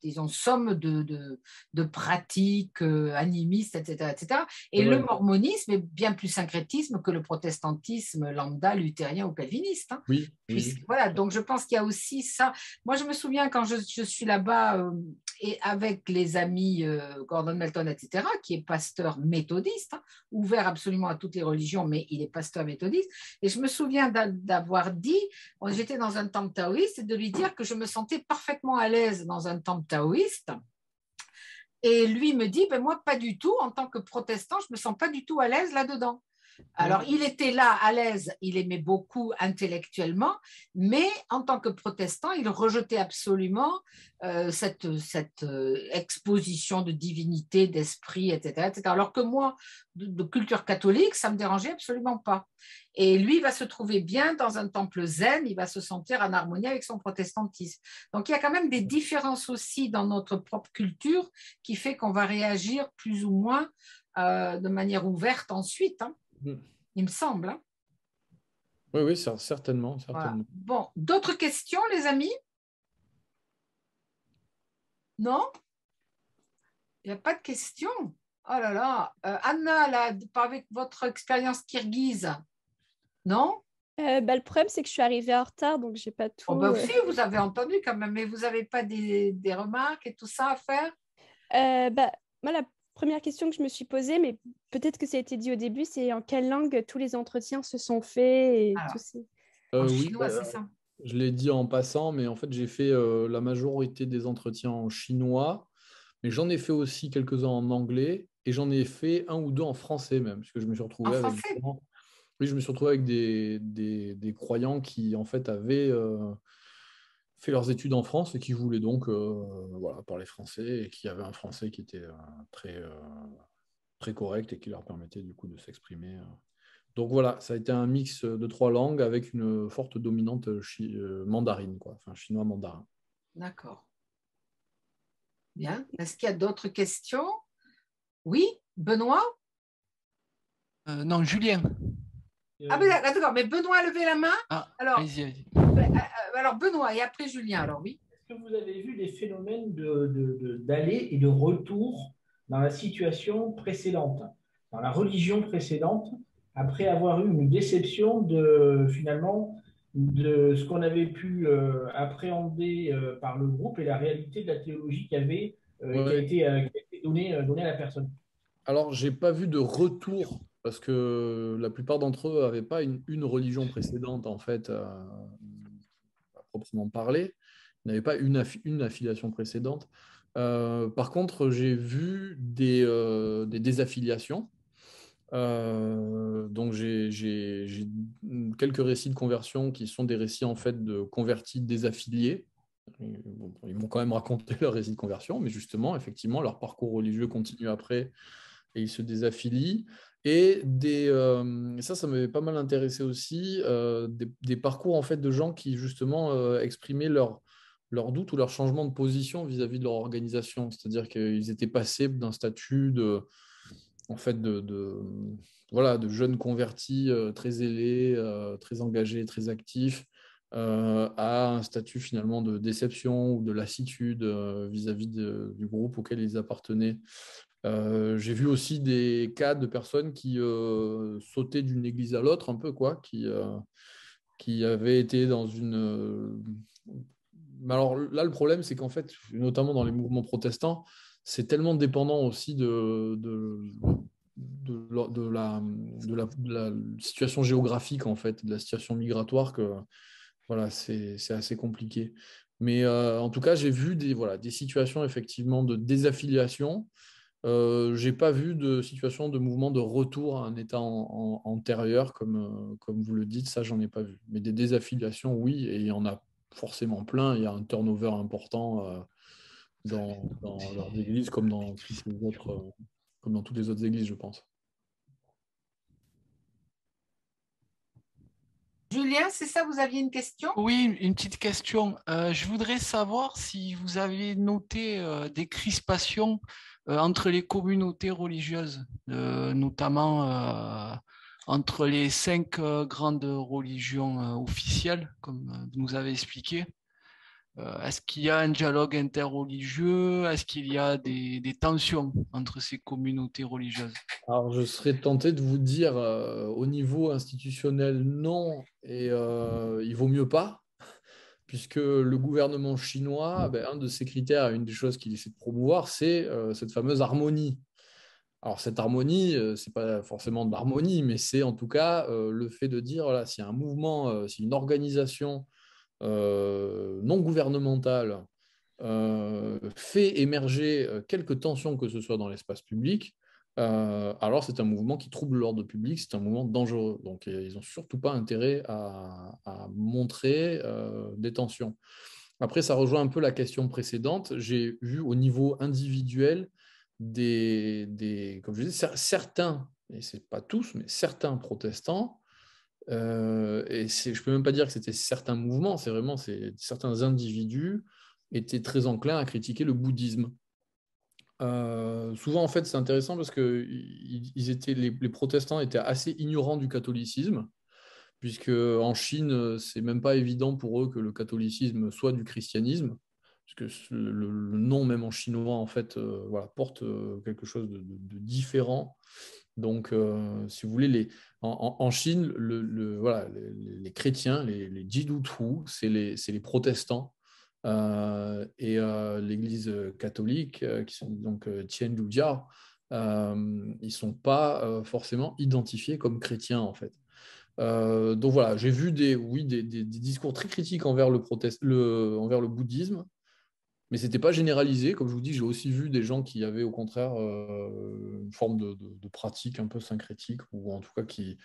disons, somme de pratiques animistes, etc., etc. Et le mormonisme est bien plus syncrétisme que le protestantisme lambda, luthérien ou calviniste. Hein. Oui. Voilà, donc je pense qu'il y a aussi ça. Moi, je me souviens quand je suis là-bas et avec les amis Gordon Melton, etc., qui est pasteur méthodiste, hein, ouvert absolument à toutes les religions, mais il est pasteur méthodiste. Et je me souviens d'avoir dit, j'étais dans un temple taoïste, et de lui dire que je me sentais parfaitement à l'aise dans un temple taoïste. Et lui me dit, moi, pas du tout. En tant que protestant, je ne me sens pas du tout à l'aise là-dedans. Alors, il était là à l'aise, il aimait beaucoup intellectuellement, mais en tant que protestant, il rejetait absolument cette exposition de divinité, d'esprit, etc., etc. Alors que moi, de culture catholique, ça ne me dérangeait absolument pas. Et lui, il va se trouver bien dans un temple zen, il va se sentir en harmonie avec son protestantisme. Donc, il y a quand même des différences aussi dans notre propre culture qui fait qu'on va réagir plus ou moins de manière ouverte ensuite, hein. Il me semble. Hein. Oui, certainement. Voilà. Bon, d'autres questions, les amis? Non? Il n'y a pas de questions. Oh là là. Anna, là, avec votre expérience kirghize, non? Le problème, c'est que je suis arrivée en retard, donc j'ai pas tout. Oh, ben aussi, vous avez entendu quand même, mais vous n'avez pas des remarques et tout ça à faire? Moi, la première question que je me suis posée, mais peut-être que ça a été dit au début, c'est en quelle langue tous les entretiens se sont faits et Alors, tout ça. en Oui, chinois, c'est ça. je l'ai dit en passant, mais en fait, j'ai fait la majorité des entretiens en chinois, mais j'en ai fait aussi quelques-uns en anglais et j'en ai fait un ou deux en français même, parce que je me suis En retrouvé avec français? oui, je me suis retrouvé avec des croyants qui, en fait, avaient fait leurs études en France et qui voulaient donc voilà, parler français et qui avaient un français qui était très correct et qui leur permettait du coup de s'exprimer. Donc voilà, ça a été un mix de trois langues avec une forte dominante mandarine, quoi, enfin chinois mandarin. D'accord. Bien. Est-ce qu'il y a d'autres questions? Oui, Benoît? Non, Julien. Ah, mais d'accord, mais Benoît a levé la main. Ah, Alors, allez-y, allez-y. alors Benoît et après Julien, alors oui. Est-ce que vous avez vu des phénomènes d'aller et de retour dans la situation précédente, dans la religion précédente, après avoir eu une déception finalement de ce qu'on avait pu appréhender par le groupe et la réalité de la théologie qui a été donnée à la personne? Alors, j'ai pas vu de retour parce que la plupart d'entre eux n'avaient pas une religion précédente, en fait, à proprement parler. Ils n'avaient pas une affiliation précédente. Par contre, j'ai vu des désaffiliations. Donc, j'ai quelques récits de conversion qui sont des récits, en fait, de convertis désaffiliés. Bon, ils m'ont quand même raconté leur récit de conversion, mais justement, effectivement, leur parcours religieux continue après et ils se désaffilient. Et ça m'avait pas mal intéressé aussi, des parcours en fait de gens qui justement exprimaient leur doute ou leur changement de position vis-à-vis de leur organisation. C'est-à-dire qu'ils étaient passés d'un statut en fait voilà, de jeunes convertis très zélés, très engagés, très actifs, à un statut finalement de déception ou de lassitude vis-à-vis du groupe auquel ils appartenaient. J'ai vu aussi des cas de personnes qui sautaient d'une église à l'autre, un peu quoi, qui avaient été dans une. Mais alors là, le problème, c'est qu'en fait, notamment dans les mouvements protestants, c'est tellement dépendant aussi de la situation géographique, en fait, de la situation migratoire, que voilà, c'est assez compliqué. Mais en tout cas, j'ai vu des situations effectivement de désaffiliation. Je n'ai pas vu de situation de mouvement de retour à un état antérieur, comme vous le dites, ça, j'en ai pas vu. Mais des désaffiliations, oui, et il y en a forcément plein. Il y a un turnover important dans leurs églises, comme dans toutes les autres églises, je pense. Julien, c'est ça, vous aviez une question? Oui, une petite question. Je voudrais savoir si vous avez noté des crispations entre les communautés religieuses, notamment entre les 5 grandes religions officielles, comme vous nous avez expliqué. Est-ce qu'il y a un dialogue interreligieux? Est-ce qu'il y a des tensions entre ces communautés religieuses? Alors, je serais tenté de vous dire, au niveau institutionnel, non, et il vaut mieux pas, puisque le gouvernement chinois, un de ses critères, une des choses qu'il essaie de promouvoir, c'est cette fameuse harmonie. Alors, cette harmonie, ce n'est pas forcément de l'harmonie, mais c'est en tout cas le fait de dire, voilà, si un mouvement, si une organisation non gouvernementale fait émerger quelques tensions, que ce soit dans l'espace public, alors c'est un mouvement qui trouble l'ordre public, c'est un mouvement dangereux. Donc, ils n'ont surtout pas intérêt à montrer des tensions. Après, ça rejoint un peu la question précédente. J'ai vu au niveau individuel comme je disais, certains, et ce n'est pas tous, mais certains protestants, et je ne peux même pas dire que c'était certains mouvements, c'est certains individus étaient très enclins à critiquer le bouddhisme. Souvent, en fait, c'est intéressant parce que les protestants étaient assez ignorants du catholicisme, puisque en Chine, c'est même pas évident pour eux que le catholicisme soit du christianisme. puisque le nom même en chinois en fait voilà, porte quelque chose de différent. Donc, si vous voulez, en Chine, voilà, les chrétiens, les Jidutu, c'est les protestants. Et l'Église catholique, qui sont donc Tianjujiao, ils ne sont pas forcément identifiés comme chrétiens, en fait. Donc voilà, j'ai vu des discours très critiques envers envers le bouddhisme, mais ce n'était pas généralisé. Comme je vous dis, j'ai aussi vu des gens qui avaient au contraire une forme de pratique un peu syncrétique, ou en tout cas qui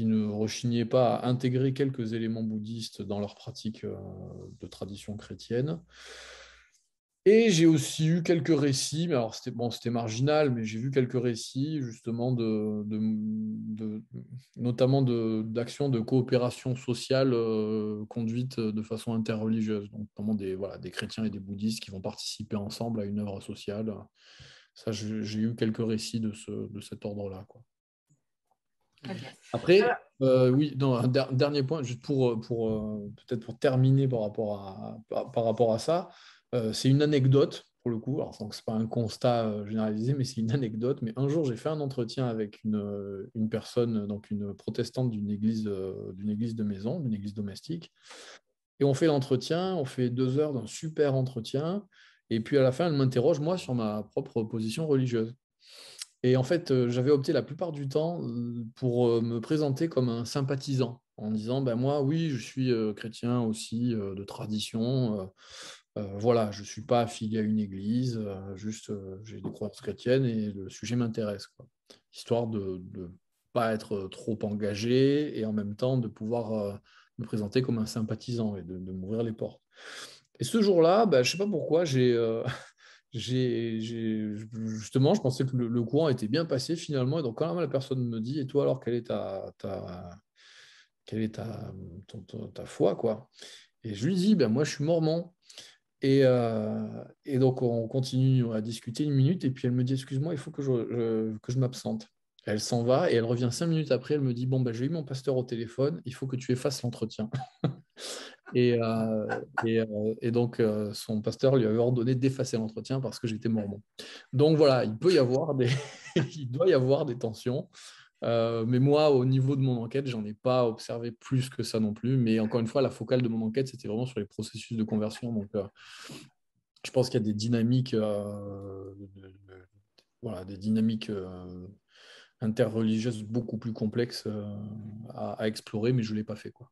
ne rechignaient pas à intégrer quelques éléments bouddhistes dans leur pratique de tradition chrétienne. Et j'ai aussi eu quelques récits, mais alors c'était marginal, mais j'ai vu quelques récits justement notamment d'actions de coopération sociale conduites de façon interreligieuse, donc notamment des chrétiens et des bouddhistes qui vont participer ensemble à une œuvre sociale. Ça, j'ai eu quelques récits de cet ordre-là, quoi. Très bien. Après, oui, non, un dernier point, juste peut-être pour terminer par rapport à ça, c'est une anecdote pour le coup. Alors, donc, c'est pas un constat généralisé, mais c'est une anecdote. Mais un jour, j'ai fait un entretien avec une personne, donc une protestante d'une église de maison, d'une église domestique. Et on fait l'entretien, on fait 2 heures d'un super entretien. Et puis à la fin, elle m'interroge, moi, sur ma propre position religieuse. Et en fait, j'avais opté la plupart du temps pour me présenter comme un sympathisant, en disant, ben moi, oui, je suis chrétien aussi, de tradition. Voilà, je ne suis pas affilié à une église, juste j'ai des croyances chrétiennes et le sujet m'intéresse, quoi. Histoire de ne pas être trop engagé et en même temps de pouvoir me présenter comme un sympathisant et de m'ouvrir les portes. Et ce jour-là, je ne sais pas pourquoi, justement, je pensais que le courant était bien passé finalement. Et donc, quand la personne me dit, et toi, alors, quelle est ta foi, quoi? Et je lui dis, moi, je suis mormon. Et donc, on continue à discuter 1 minute. Et puis, elle me dit, excuse-moi, il faut que je m'absente. Elle s'en va et elle revient 5 minutes après. Elle me dit, bon, j'ai eu mon pasteur au téléphone. Il faut que tu effaces l'entretien. Et donc, son pasteur lui avait ordonné d'effacer l'entretien parce que j'étais mormon. Donc voilà, il doit y avoir des tensions. Mais moi, au niveau de mon enquête, j'en ai pas observé plus que ça non plus. Mais encore une fois, la focale de mon enquête, c'était vraiment sur les processus de conversion. Donc, je pense qu'il y a des dynamiques, des dynamiques interreligieuses beaucoup plus complexes à explorer, mais je ne l'ai pas fait, quoi.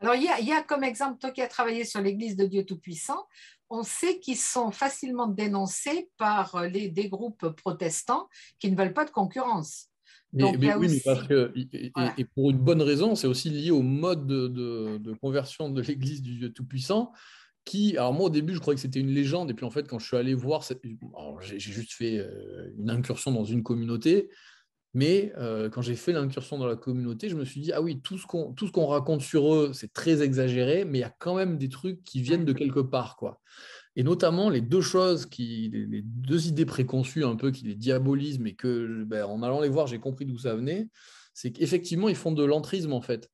Alors, il y a comme exemple, toi qui as travaillé sur l'Église de Dieu Tout-Puissant, on sait qu'ils sont facilement dénoncés par des groupes protestants qui ne veulent pas de concurrence. Donc, il y a oui, aussi... mais parce que, Voilà. et pour une bonne raison, c'est aussi lié au mode de conversion de l'Église du Dieu Tout-Puissant, alors moi au début, je croyais que c'était une légende, et puis en fait, quand je suis allé voir, j'ai juste fait une incursion dans une communauté, mais quand j'ai fait l'incursion dans la communauté, je me suis dit, ah oui, tout ce qu'on raconte sur eux, c'est très exagéré, mais il y a quand même des trucs qui viennent de quelque part, quoi. Et notamment, les 2 choses, les 2 idées préconçues un peu qui les diabolisent, mais que, en allant les voir, j'ai compris d'où ça venait, c'est qu'effectivement, ils font de l'entrisme, en fait.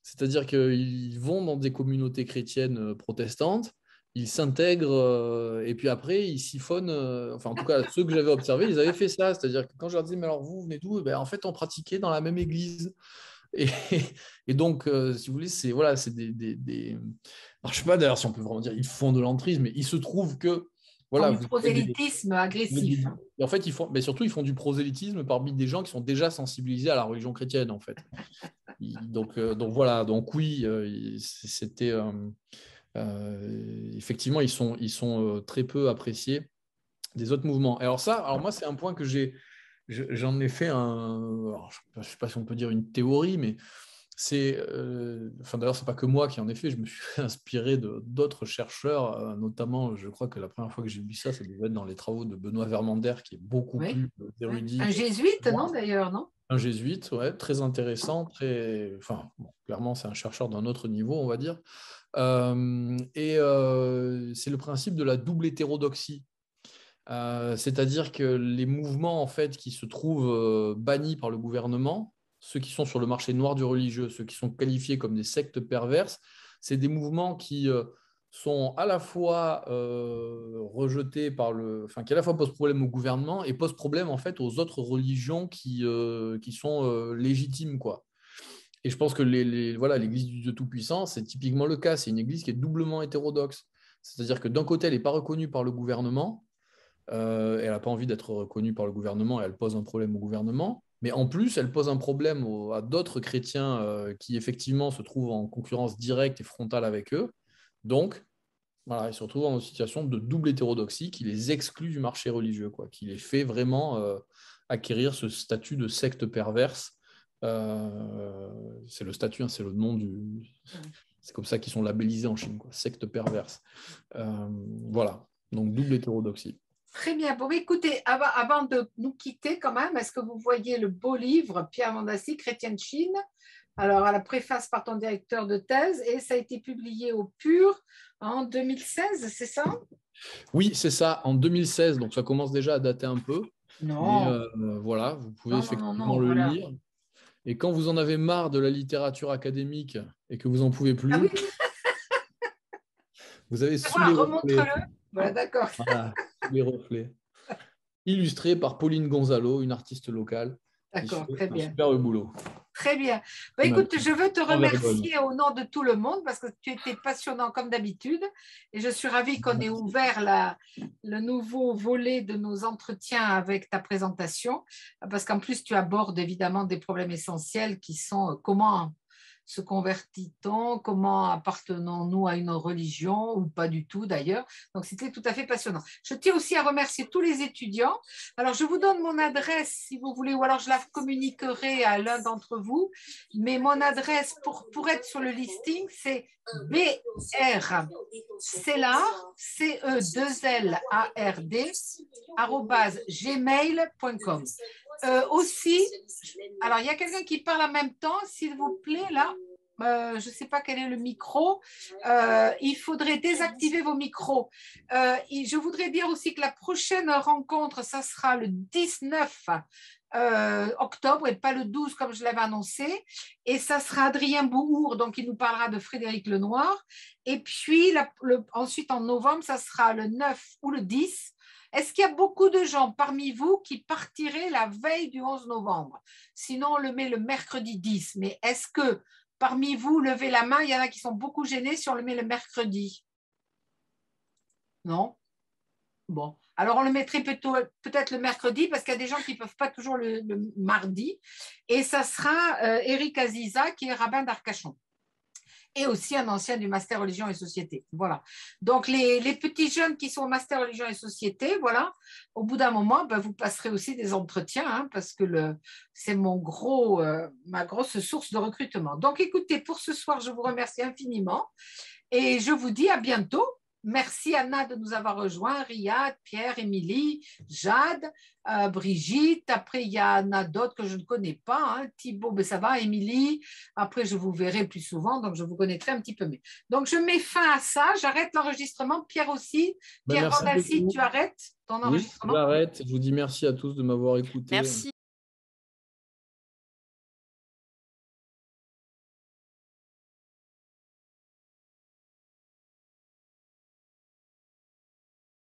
C'est-à-dire qu'ils vont dans des communautés chrétiennes protestantes, ils s'intègrent, et puis après, ils siphonnent, enfin en tout cas, ceux que j'avais observés, ils avaient fait ça. C'est-à-dire que quand je leur disais, mais alors vous venez d'où? En fait, on pratiquait dans la même église. Et, et donc, si vous voulez, c'est des... Alors, je ne sais pas d'ailleurs si on peut vraiment dire ils font de l'entrisme, mais il se trouve que... Voilà, du prosélytisme agressif. Et en fait, mais surtout, ils font du prosélytisme parmi des gens qui sont déjà sensibilisés à la religion chrétienne, en fait. Donc voilà, donc oui, c'était... effectivement, ils sont très peu appréciés des autres mouvements. Alors moi, c'est un point que j'en ai fait alors, je ne sais pas si on peut dire une théorie, mais d'ailleurs, c'est pas que moi qui en ai fait, je me suis inspiré d'autres chercheurs, notamment, je crois que la première fois que j'ai lu ça devait être dans les travaux de Benoît Vermander, qui est beaucoup plus érudit. Un jésuite, non, d'ailleurs, non? Un jésuite, ouais, très intéressant, clairement, c'est un chercheur d'un autre niveau, on va dire. C'est le principe de la double hétérodoxie. C'est-à-dire que les mouvements en fait, qui se trouvent bannis par le gouvernement, ceux qui sont sur le marché noir du religieux, ceux qui sont qualifiés comme des sectes perverses, c'est des mouvements qui sont à la fois rejetés qui à la fois posent problème au gouvernement et posent problème en fait aux autres religions qui sont légitimes, quoi. Et je pense que voilà, l'Église du Dieu Tout-Puissant, c'est typiquement le cas. C'est une Église qui est doublement hétérodoxe. C'est-à-dire que d'un côté, elle n'est pas reconnue par le gouvernement, elle n'a pas envie d'être reconnue par le gouvernement et elle pose un problème au gouvernement. Mais en plus, elle pose un problème à d'autres chrétiens qui, effectivement, se trouvent en concurrence directe et frontale avec eux. Donc, voilà, ils se retrouvent en situation de double hétérodoxie qui les exclut du marché religieux, quoi, qui les fait vraiment acquérir ce statut de secte perverse. C'est le statut, hein, c'est le nom c'est comme ça qu'ils sont labellisés en Chine, quoi, secte perverse. Voilà, donc double hétérodoxie. Très bien. Bon, écoutez, avant de nous quitter quand même, est-ce que vous voyez le beau livre Pierre Mendassi, Chrétien de Chine? Alors, à la préface par ton directeur de thèse, et ça a été publié au PUR en 2016, c'est ça? Oui, c'est ça, en 2016, donc ça commence déjà à dater un peu. Non. Mais voilà, vous pouvez effectivement le voilà. lire. Et quand vous en avez marre de la littérature académique et que vous n'en pouvez plus, Ah oui. vous avez Sous les reflets. Remontre-le. Voilà, d'accord. Voilà, Sous les reflets. Illustré par Pauline Gonzalo, une artiste locale. D'accord, très bien. Super boulot. Très bien. Bah, écoute, je veux te remercier au nom de tout le monde parce que tu étais passionnant comme d'habitude et je suis ravie qu'on ait ouvert le nouveau volet de nos entretiens avec ta présentation parce qu'en plus tu abordes évidemment des problèmes essentiels qui sont comment se convertit-on, comment appartenons-nous à une religion ou pas du tout d'ailleurs. Donc, c'était tout à fait passionnant. Je tiens aussi à remercier tous les étudiants. Alors, je vous donne mon adresse si vous voulez, ou alors je la communiquerai à l'un d'entre vous. Mais mon adresse pour être sur le listing, c'est brcelard, CE2LARD, @gmail.com. Aussi, alors il y a quelqu'un qui parle en même temps, s'il vous plaît, là, je ne sais pas quel est le micro, il faudrait désactiver vos micros. Je voudrais dire aussi que la prochaine rencontre, ça sera le 19 octobre et pas le 12 comme je l'avais annoncé, et ça sera Adrien Bouhour, donc il nous parlera de Frédéric Lenoir, et puis ensuite en novembre, ça sera le 9 ou le 10. Est-ce qu'il y a beaucoup de gens parmi vous qui partiraient la veille du 11 novembre? Sinon, on le met le mercredi 10. Mais est-ce que parmi vous, levez la main, il y en a qui sont beaucoup gênés si on le met le mercredi? Non? Bon. Alors, on le mettrait peut-être le mercredi parce qu'il y a des gens qui ne peuvent pas toujours le mardi. Et ça sera Éric Aziza qui est rabbin d'Arcachon. Et aussi un ancien du Master Religion et Société. Voilà. Donc, les petits jeunes qui sont au Master Religion et Société, voilà, au bout d'un moment, ben, vous passerez aussi des entretiens, hein, parce que c'est ma grosse source de recrutement. Donc, écoutez, pour ce soir, je vous remercie infiniment et je vous dis à bientôt. Merci Anna de nous avoir rejoints, Riyad, Pierre, Émilie, Jade, Brigitte. Après, il y en a d'autres que je ne connais pas. Hein. Thibaut, ben ça va, Émilie. Après, je vous verrai plus souvent, donc je vous connaîtrai un petit peu mieux. Donc, je mets fin à ça. J'arrête l'enregistrement. Pierre aussi. Pierre Mendassi, tu arrêtes ton enregistrement? Oui, j'arrête. Je vous dis merci à tous de m'avoir écouté. Merci.